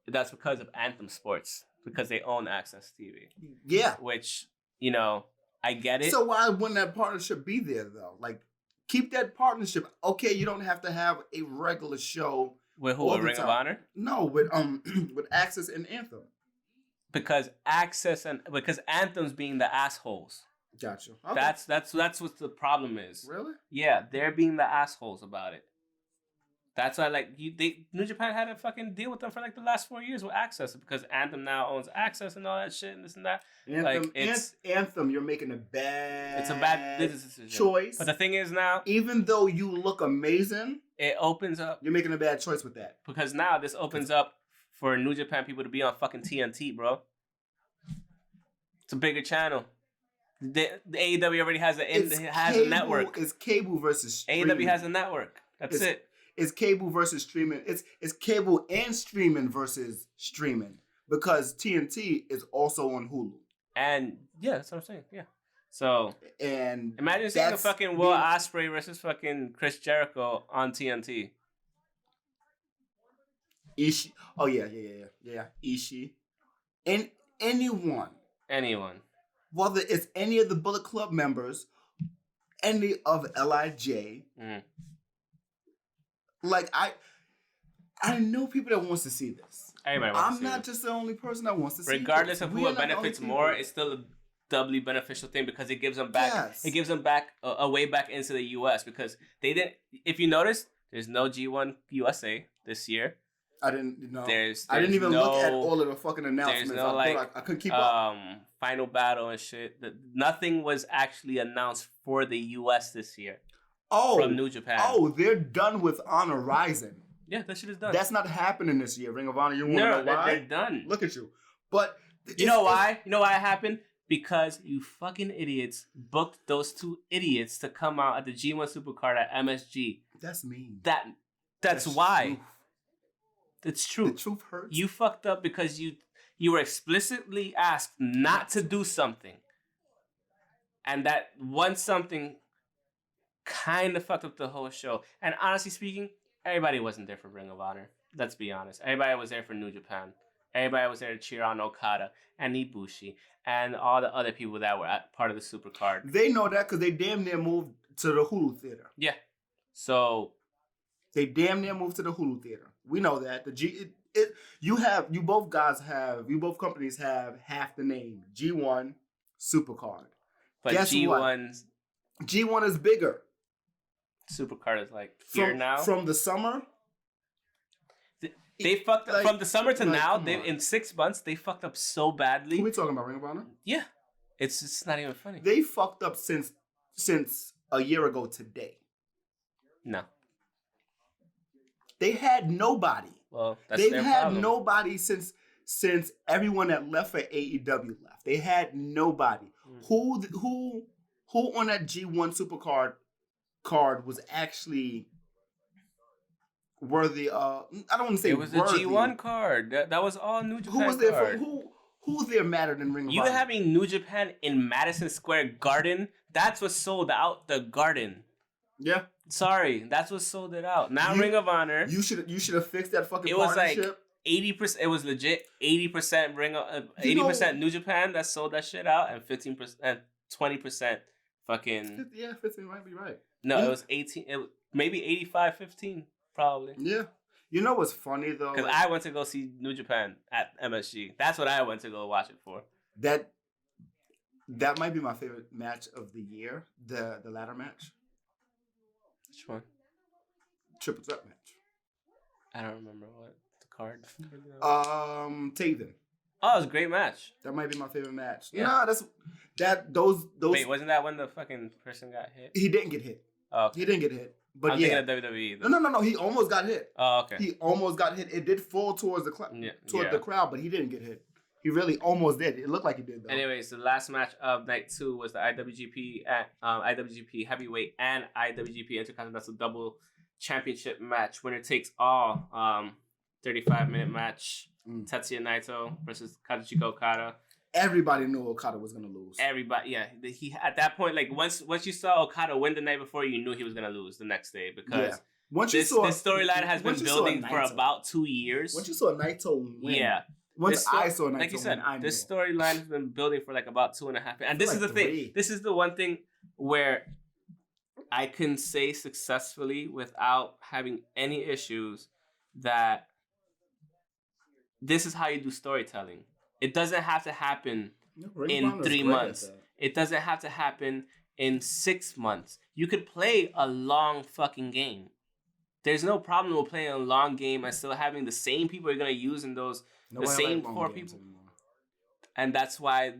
That's because of Anthem Sports, because they own Access TV. Yeah, which, I get it. So why wouldn't that partnership be there though? Like, keep that partnership. Okay, you don't have to have a regular show with who? Ring of Honor? No, with with Access and Anthem. Because Anthem's being the assholes. Gotcha. Okay. That's what the problem is. Really? Yeah, they're being the assholes about it. That's why, New Japan had to fucking deal with them for the last 4 years with Access, because Anthem now owns Access and all that shit and this and that. Anthem, you're making a bad. It's a bad business decision. Choice. But the thing is now, even though you look amazing, it opens up. You're making a bad choice with that, because now this opens up for New Japan people to be on fucking TNT, bro. It's a bigger channel. The AEW already has a network. It's cable versus streaming. AEW has a network. That's it. It's cable versus streaming. It's cable and streaming versus streaming, because TNT is also on Hulu. And yeah, that's what I'm saying. Yeah. So and imagine seeing a fucking Will Ospreay versus fucking Chris Jericho on TNT. Ishii. Oh yeah. Ishii. And anyone. Whether it's any of the Bullet Club members, any of LIJ. Like, I know people that wants to see this. I'm not just the only person that wants to see this. Regardless of who it benefits more, it's still a doubly beneficial thing, because it gives them back. Yes. It gives them back a way back into the US, because they didn't. If you notice, there's no G1 USA this year. I didn't know. I didn't even look at all of the fucking announcements. There's no I couldn't keep up. Final Battle and shit. Nothing was actually announced for the US this year. From New Japan. They're done with Honor Rising. Yeah, that shit is done. That's not happening this year. Ring of Honor, you want to know why? They're done. Look at you. But you know why? You know why it happened? Because you fucking idiots booked those two idiots to come out at the G1 Supercard at MSG. That's mean. That's why. Truth. It's true. The truth hurts. You fucked up because you were explicitly asked not to do something, and that one something kind of fucked up the whole show. And honestly speaking, everybody wasn't there for Ring of Honor. Let's be honest. Everybody was there for New Japan. Everybody was there to cheer on Okada and Ibushi and all the other people that were part of the Supercard. They know that because they damn near moved to the Hulu theater. Yeah. So they damn near moved to the Hulu theater. We know that. You both companies have half the name. G1 Supercard. But guess G1's what? G1 is bigger. Supercard is here now. From the summer. They fucked up from the summer to now. In 6 months, they fucked up so badly. Are we talking about Ring of Honor? Yeah, it's not even funny. They fucked up since a year ago today. No. They had nobody. Well, that's They've their had problem. nobody since everyone that left for AEW left. They had nobody. Who on that G1 Supercard card was actually worthy? I don't want to say it was worthy. the G1 card. That was all New Japan. Who was there card. for who was there mattered in Ring of You Honor? having New Japan in Madison Square Garden? That's what sold out the Garden. Yeah. Sorry, that's what sold it out. Now Ring of Honor. You should have fixed that fucking It was partnership. like 80%. It was legit 80% 80% New Japan that sold that shit out, and 15%, 20% fucking. Yeah, 15 might be right. No, it was 18. It was maybe 85-15 probably. Yeah. You know what's funny though? Because I went to go see New Japan at MSG. That's what I went to go watch it for. That might be my favorite match of the year. The ladder match. Which one? Triple threat match. I don't remember what the card. Taven. Oh, it was a great match. That might be my favorite match. Yeah. Nah, those. Wait, wasn't that when the fucking person got hit? He didn't get hit. Oh, okay. He didn't get hit. But I'm thinking of WWE. Though. No. He almost got hit. Oh, okay. He almost got hit. It did fall towards the the crowd, but he didn't get hit. He really almost did. It looked like he did though. Anyways, the last match of night 2 was the IWGP IWGP Heavyweight and IWGP Intercontinental Double Championship match. Winner takes all. 35-minute match. Tetsuya Naito versus Kazuchika Okada. Everybody knew Okada was gonna lose. Everybody, yeah. He at that point, like once you saw Okada win the night before, you knew he was gonna lose the next day because this storyline has been building for about 2 years. Once you saw Naito win, yeah. Once I saw Naito like you said, win, I knew. this storyline has been building for like about 2.5 years. And this is the thing. This is the one thing where I can say successfully without having any issues that this is how you do storytelling. It doesn't have to happen in 3 months. It doesn't have to happen in 6 months. You could play a long fucking game. There's no problem with playing a long game and still having the same people you're going to use in those, the same core people. Anymore. And that's why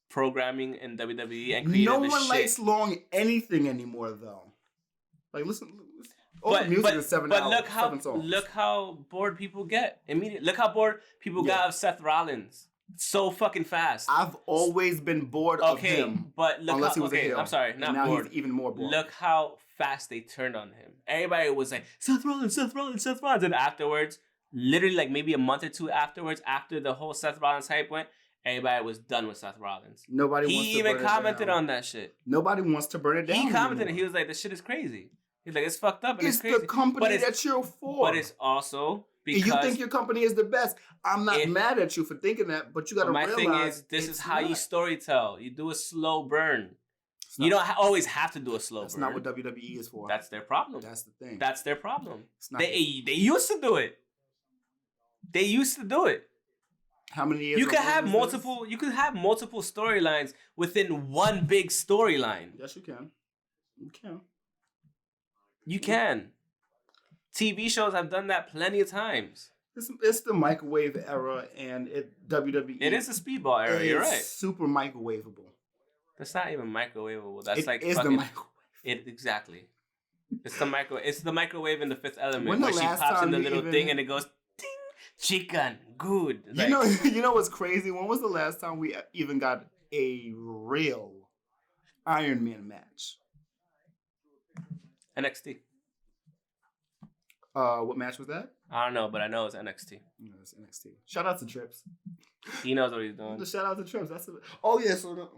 programming in WWE and creative no one likes long anything anymore, though. Like, listen. But look how bored people get immediately. Look how bored people got of Seth Rollins so fucking fast. I've always been bored of him. But look unless how, he was a heel. I'm sorry, not now bored. He's even more bored. Look how fast they turned on him. Everybody was like, Seth Rollins. And afterwards, literally like maybe a month or two afterwards, after the whole Seth Rollins hype went, everybody was done with Seth Rollins. He even commented on that shit. Nobody wants to burn it down. He commented and he was like, this shit is crazy. He's like, it's fucked up and it's crazy. It's the company that you're for. But it's also because... You think your company is the best. I'm not mad at you for thinking that, but you got to realize... My thing is, this is how you storytell. You do a slow burn. You don't always have to do a slow burn. That's not what WWE is for. That's their problem. That's the thing. That's their problem. They used to do it. They used to do it. How many years? You could have multiple storylines within one big storyline. Yes, you can. You can. You can. TV shows have done that plenty of times. It's the microwave era, and WWE. It is the speedball era. You're right. Super microwavable. That's not even microwavable. That's it like is fucking, the microwave. Exactly. It's the microwave. It's the microwave in The Fifth Element where she pops in the little thing and it goes ding, chicken, good. Like, you know what's crazy? When was the last time we even got a real Iron Man match? NXT. What match was that? I don't know, but I know it's NXT. No, it's NXT. Shout out to Trips. He knows what he's doing. Shout out to Trips. That's oh yeah. So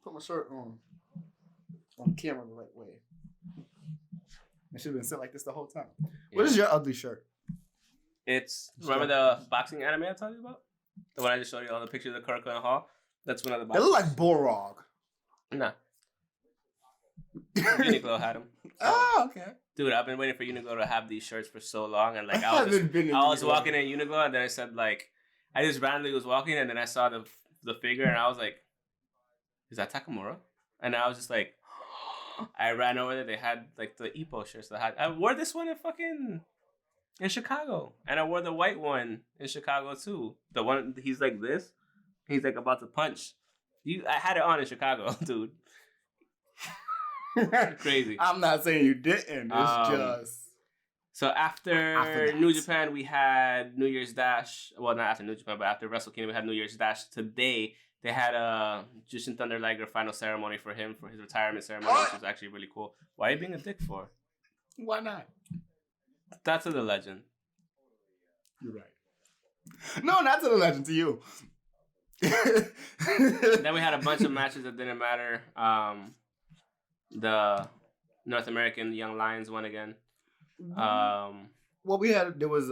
put my shirt on camera the right way. It should have been set like this the whole time. Yeah. What is your ugly shirt? Remember the boxing anime I told you about? The one I just showed you on the picture of the Kirkland Hall? That's one of the boxing. They look like Borog. Nah. Uniqlo had them. Oh, okay. Dude, I've been waiting for Uniqlo to have these shirts for so long, and like I was walking in Uniqlo, and then I said like, I just randomly was walking, and then I saw the figure, and I was like, is that Takamura? And I was just like, I ran over there. They had like the Ippo shirts. I wore this one in Chicago, and I wore the white one in Chicago too. The one he's like this, he's like about to punch. I had it on in Chicago, dude. Crazy. I'm not saying you didn't. It's just. So after New Japan, we had New Year's Dash. Well, not after New Japan, but after Wrestle Kingdom, we had New Year's Dash. Today, they had a Jushin Thunder Liger final ceremony for him for his retirement ceremony, which was actually really cool. Why are you being a dick for? Why not? That's to the legend. You're right. No, not to the legend, to you. Then we had a bunch of matches that didn't matter. The North American Young Lions won again. Well, we had there was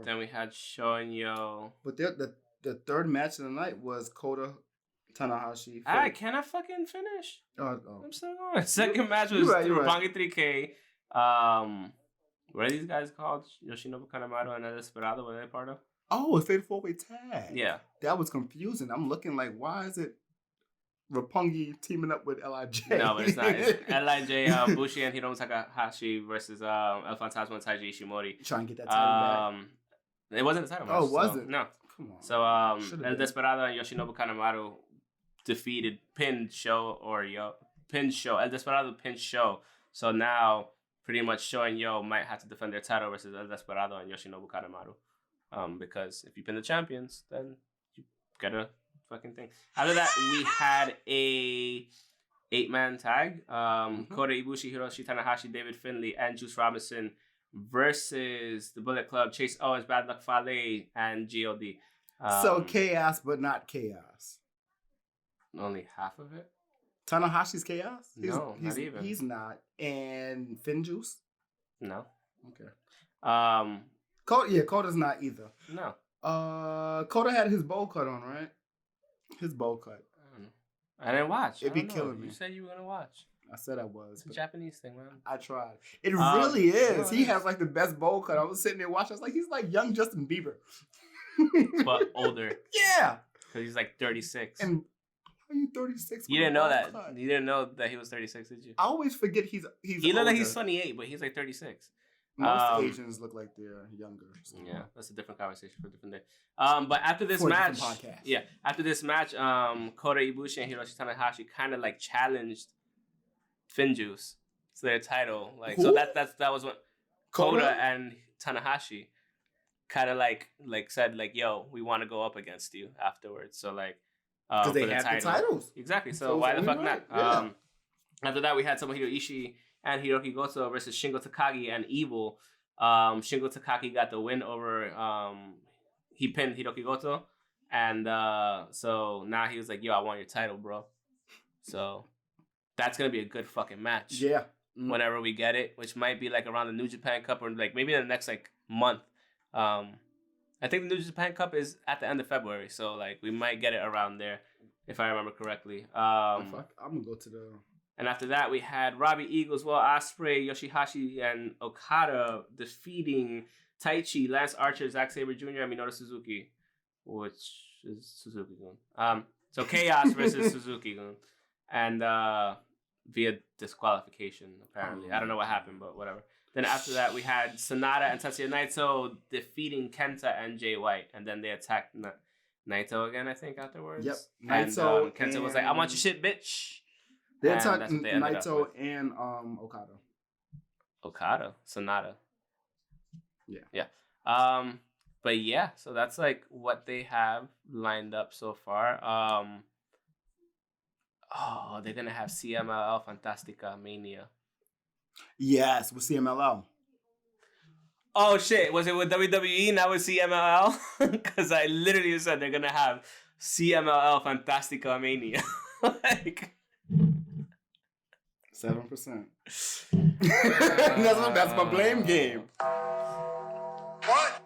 Then we had Shonyo. But the third match of the night was Kota Tanahashi. I cannot fucking finish. Oh. I'm still going. Second match was Roppongi 3K. What are these guys called? Yoshinobu Kanemaru and Desperado. Were they part of? Oh, a fatal 4-way tag. Yeah. That was confusing. I'm looking like, why is it Roppongi teaming up with LIJ? No, but it's not. It's LIJ, Bushi, and Hiromu Takahashi versus El Fantasma and Taiji Ishimori. Trying to get that title back. It wasn't a title match. Oh, was it? No. Come on. So El Desperado and Yoshinobu Kanemaru pinned Sho. El Desperado pinned Sho. So now pretty much Sho and Yo might have to defend their title versus El Desperado and Yoshinobu Kanemaru. Because if you pin the champions, then you get a fucking thing. After that, we had a 8-man tag. Kota Ibushi, Hiroshi Tanahashi, David Finlay, and Juice Robinson versus the Bullet Club, Chase Owens, Bad Luck Fale, and G.O.D. So chaos, but not chaos. Only half of it? Tanahashi's chaos? No, not even. He's not. And Finn Juice? No. Okay. Kota's not either. No. Kota had his bowl cut on, right? His bowl cut. I didn't watch. It'd be killing me. You said you were gonna watch. I said I was. It's a Japanese thing, man. I tried. It really is. No, he has like the best bowl cut. I was sitting there watching. I was like, he's like young Justin Bieber. But older. Yeah. Because he's like 36. And how are you 36? You didn't know that. You didn't know that he was 36, did you? I always forget he's He looked like he's 28, but he's like 36. Most Asians look like they're younger. So. Yeah, that's a different conversation for a different day. But after this match, after this match, Kota Ibushi and Hiroshi Tanahashi kind of like challenged Finn Juice to their title. Like, who? so that was what Kota and Tanahashi kind of like said like, yo, we want to go up against you afterwards. So like, because they had the titles. Exactly. So why the fuck not? Yeah. After that, we had Tomohiro Ishii and Hiroki Goto versus Shingo Takagi and Evil. Shingo Takagi got the win over. He pinned Hiroki Goto, and so now he was like, "Yo, I want your title, bro." So that's gonna be a good fucking match. Yeah. Whenever we get it, which might be like around the New Japan Cup or like maybe in the next like month. I think the New Japan Cup is at the end of February, so like we might get it around there, if I remember correctly. I'm gonna go to the. And after that, we had Robbie Eagles, Will Ospreay, Yoshihashi, and Okada defeating Taichi, Lance Archer, Zack Sabre Jr., and Minoru Suzuki, which is Suzuki-gun. So Chaos versus Suzuki-gun. And via disqualification, apparently. I don't know what happened, but whatever. Then after that, we had Sonata and Tetsuya Naito defeating Kenta and Jay White. And then they attacked Naito again, I think, afterwards. Yep. Naito and Kenta was like, I want your shit, bitch. They attacked Naito and Okada. Sonata. Yeah. But yeah, so that's like what they have lined up so far. They're gonna have CMLL Fantastica Mania. Yes, with CMLL. Oh shit, was it with WWE, not with CMLL? Because I literally said they're gonna have CMLL Fantastica Mania. Like 7%. that's my blame game. What?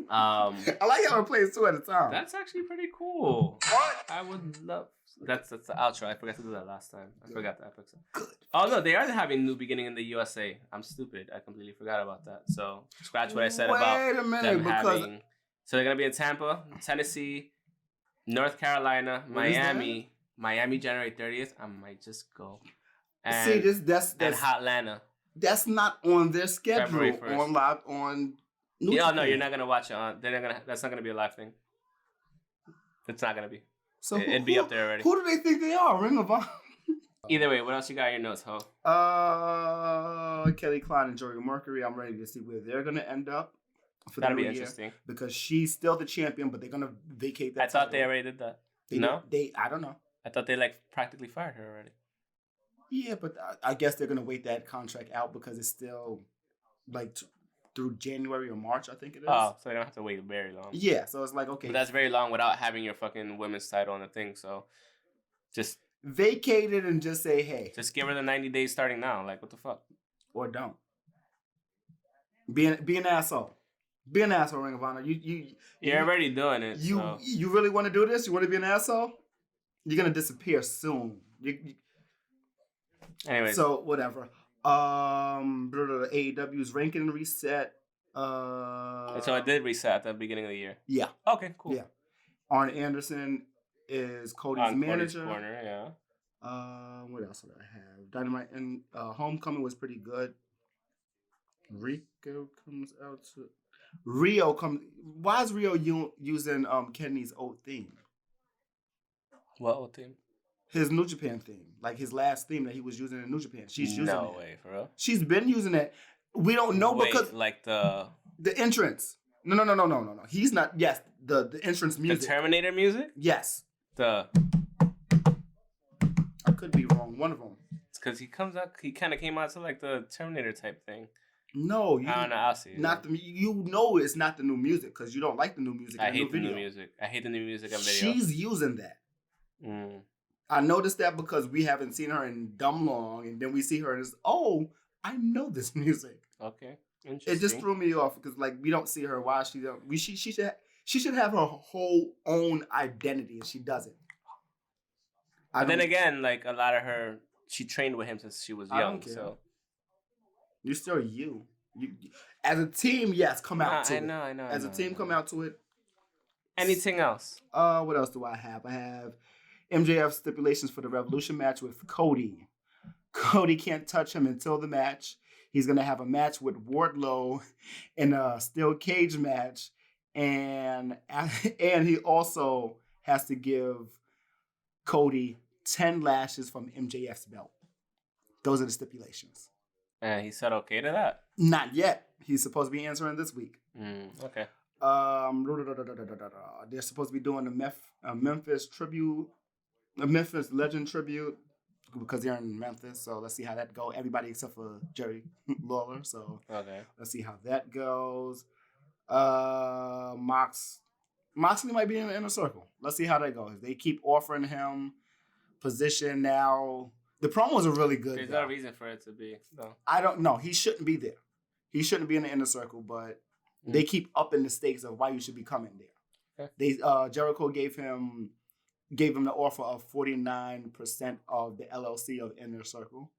I like how it plays 2 at a time. That's actually pretty cool. What? I would love. That's the outro. I forgot to do that last time. I forgot the episode. Good. Oh no, they are having New Beginning in the USA. I'm stupid. I completely forgot about that. So scratch what I said about them having. So they're gonna be in Tampa, Tennessee, North Carolina, Miami. Miami January 30th. I might just go. And, that's Atlanta. That's not on their schedule on live on. No, you're not gonna watch it on. They're not gonna. That's not gonna be a live thing. It's not gonna be. So it'd be up there already. Who do they think they are? Ring of Honor. Either way, what else you got in your notes, Ho? Kelly Klein and Joey Mercury. I'm ready to see where they're gonna end up. That'll be interesting because she's still the champion, but they're gonna vacate that. I thought they already did that. I don't know. I thought they practically fired her already. Yeah, but I guess they're gonna wait that contract out because it's still through January or March, I think it is. Oh, so they don't have to wait very long. Yeah, so it's okay. But that's very long without having your fucking women's title on the thing. So just vacate it and just say, hey. Just give her the 90 days starting now. What the fuck? Or don't. Be an asshole. Be an asshole, Ring of Honor. You're already doing it. You really want to do this? You want to be an asshole? You're gonna disappear soon. Anyway. So whatever. AEW's ranking reset. So it did reset at the beginning of the year. Yeah. Okay. Cool. Yeah. Arn Anderson is Cody's manager. Cody's corner, yeah. What else did I have? Dynamite and Homecoming was pretty good. Rico comes out to. Rio comes. Why is Rio using Kenny's old theme? What old theme? His New Japan theme, his last theme that he was using in New Japan. She's using it. No way, for real. She's been using it. We don't know because the entrance. No. He's not. Yes, the entrance music. The Terminator music. Yes. I could be wrong. One of them. It's because he comes out. He kind of came out to the Terminator type thing. No, I don't know. I'll see. Not the. It's not the new music because you don't like the new music. I hate the new music. I hate the new music on video. She's using that. I noticed that because we haven't seen her in dumb long, and then we see her and it's I know this music. Okay, interesting. It just threw me off because we don't see her. Why she don't? She should have her whole own identity, and she doesn't. But then again, a lot of her, she trained with him since she was young. So you're still you. As a team, yes, come out to it. I know. As a team, come out to it. Anything else? What else do I have? I have MJF stipulations for the Revolution match with Cody. Cody can't touch him until the match. He's going to have a match with Wardlow in a steel cage match. And he also has to give Cody 10 lashes from MJF's belt. Those are the stipulations. And he said okay to that? Not yet. He's supposed to be answering this week. Okay. They're supposed to be doing a Memphis tribute. A Memphis Legend tribute because they're in Memphis, so let's see how that goes. Everybody except for Jerry Lawler, so okay. Let's see how that goes. Moxley might be in the inner circle. Let's see how that goes. They keep offering him position now. The promos are really good. There's no reason for it to be. No. I don't know. He shouldn't be there. He shouldn't be in the inner circle, but they keep upping the stakes of why you should be coming there. Okay. Jericho gave him the offer of 49% of the LLC of Inner Circle,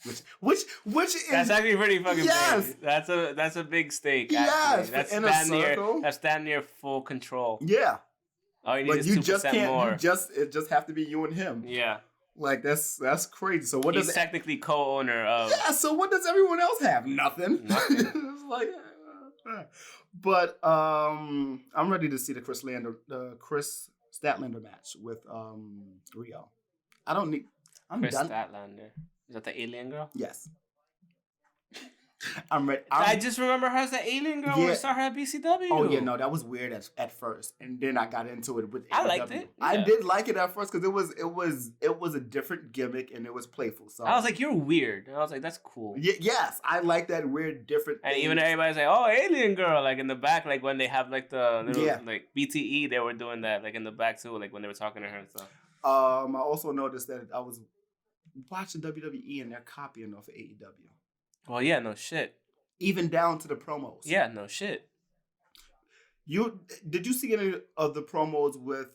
which is that's actually pretty fucking big. That's a big stake. Yes, that's Inner Circle. That's damn near full control. Yeah, all you need is 2% more. It just have to be you and him. Yeah, that's crazy. So what he's technically co-owner of. Yeah. So what does everyone else have? Nothing. It's but I'm ready to see the Chris Statlander match with Rio. I'm Chris done. Statlander. Is that the alien girl? Yes. I'm ready. I just remember her as the alien girl when we saw her at BCW. Oh yeah, no, that was weird at first, and then I got into it with. I liked it. Yeah. I did like it at first because it was a different gimmick and it was playful. So I was like, "You're weird," and I was like, "That's cool." Yes, I like that weird, different. And even everybody's like, "Oh, alien girl!" Like in the back, like when they have the little BTE, they were doing that in the back too, like when they were talking to her and stuff. I also noticed that I was watching WWE and they're copying off of AEW. Well, yeah, no shit. Even down to the promos. Yeah, no shit. Did you see any of the promos with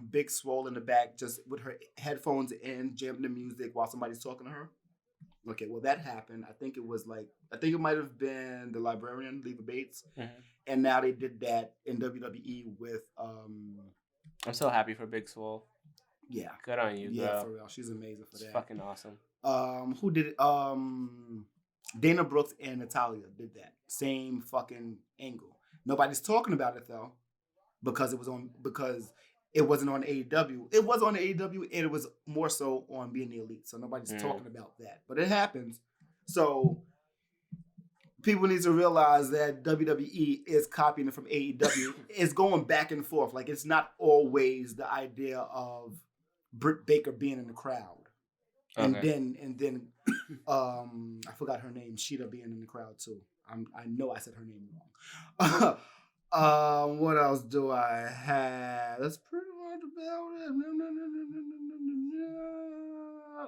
Big Swole in the back, just with her headphones in, jamming the music while somebody's talking to her? Okay, well that happened. I think it might have been the Librarian, Leva Bates, and now they did that in WWE with. I'm so happy for Big Swole. Yeah, good on you, girl. Yeah, for real, she's amazing for that. Fucking awesome. Who did it? Dana Brooks and Natalya did that same fucking angle. Nobody's talking about it though, because it wasn't on AEW. It was on AEW, and it was more so on Being the Elite. So nobody's talking about that. But it happens. So people need to realize that WWE is copying it from AEW. It's going back and forth. Like, it's not always the idea of Britt Baker being in the crowd. And then I forgot her name, Sheeta being in the crowd too. I know I said her name wrong. What else do I have? That's pretty much about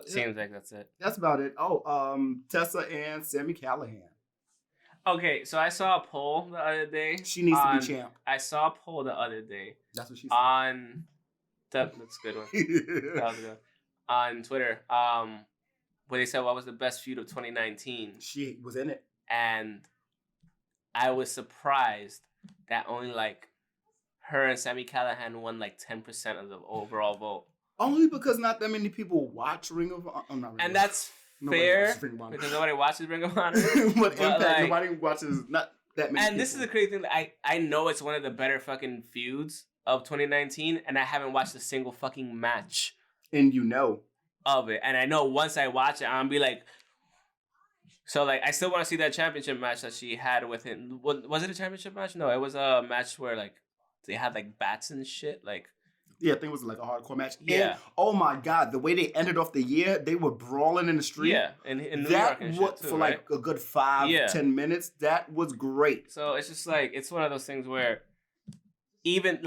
it. Seems like that's it. That's about it. Oh, Tessa and Sami Callihan. Okay, so I saw a poll the other day. She needs to be champ. I saw a poll the other day. That's what she said. That's a good one. That was good. On Twitter, where they said what was the best feud of 2019. She was in it. And I was surprised that only like her and Sami Callihan won like 10% of the overall vote. Only because not that many people watch Ring of Honor. And that's fair because nobody watches Ring of Honor. but Impact, like, nobody watches not that many. And people. This is the crazy thing. I know it's one of the better fucking feuds of 2019, and I haven't watched a single fucking match. And you know of it, and I know once I watch it, I'm be like, so like I still want to see that championship match that she had with him. Was it a championship match? No, it was a match where like they had like bats and shit. Like, yeah, I think it was like a hardcore match. Yeah. And, oh my god, the way they ended off the year, they were brawling in the street. Yeah, in New York and shit too, for right? like a good 5-10 minutes. That was great. So it's just like it's one of those things where even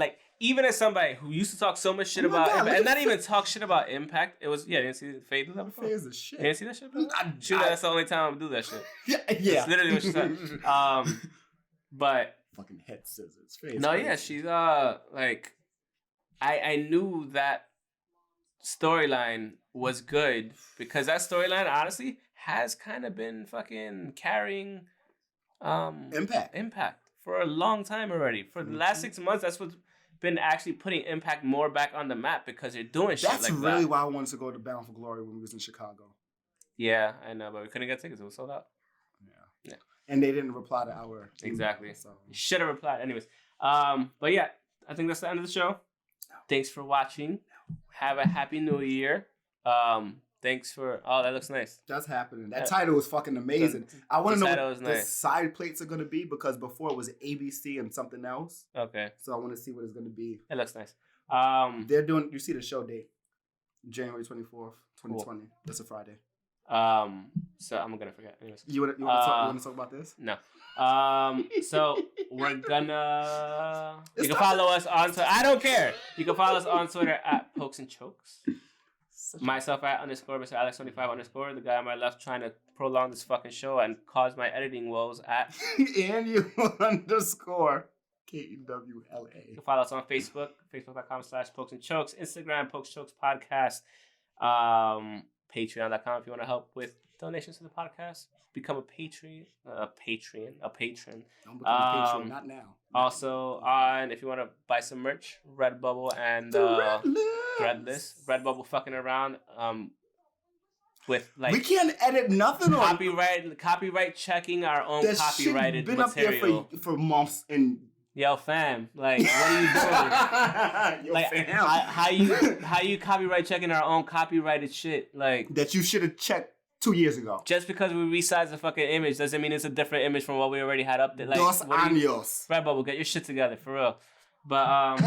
as somebody who used to talk so much shit about Impact, and not even talk shit about Impact, it was, didn't see Faye do that before? Faye is a shit. You didn't see that shit before? That's the only time I do that shit. Yeah. That's literally what she said. But... Fucking head scissors. No, yeah, she's, like... I knew that storyline was good, because that storyline, honestly, has kind of been fucking carrying... Impact for a long time already. For the last 6 months, that's what's been actually putting Impact more back on the map because they're doing shit like that. That's really why I wanted to go to Bound for Glory when we was in Chicago. Yeah, I know, but we couldn't get tickets. It was sold out. Yeah. And they didn't reply to our exactly. So you should have replied. Anyways, but yeah, I think that's the end of the show. Thanks for watching. Have a happy new year. Thanks for... Oh, that looks nice. That's happening. That title was fucking amazing. I want to know what the side plates are going to be, because before it was ABC and something else. Okay. So I want to see what it's going to be. It looks nice. They're doing... You see the show date. January 24th, 2020. Cool. That's a Friday. So I'm going to forget. Anyways. You want to talk about this? No. So we're gonna... You can follow us on Twitter. I don't care. You can follow us on Twitter at Pokes and Chokes. Myself at _Mr. Alex25 _ the guy on my left trying to prolong this fucking show and cause my editing woes at and you _KEWLA. You can follow us on Facebook, facebook.com/Pokes and Chokes, Instagram, Pokes Chokes Podcast, patreon.com if you want to help with donations to the podcast. Become a patron. Don't become a patron, not now. Also, if you want to buy some merch, Redbubble and Redbubble fucking around with like we can't edit nothing on copyright checking our own that copyrighted been material up here for months. And yo, fam, like what are you doing? Yo, like fam. how you copyright checking our own copyrighted shit? Like that you should have checked 2 years ago. Just because we resize the fucking image doesn't mean it's a different image from what we already had up there. Like, Dos años. Redbubble, get your shit together, for real. But,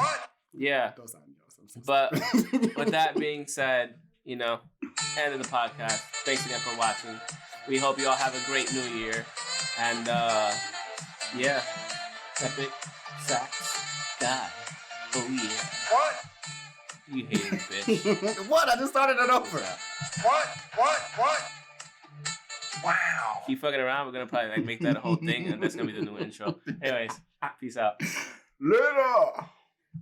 yeah. Dos años. But with that being said, end of the podcast. Thanks again for watching. We hope you all have a great new year. And, yeah. Epic Sax God. Oh, yeah. What? You hated bitch. What? I just started it over. What? Wow. Keep fucking around. We're gonna probably make that a whole thing, and that's gonna be the new intro. Anyways, peace out. Later.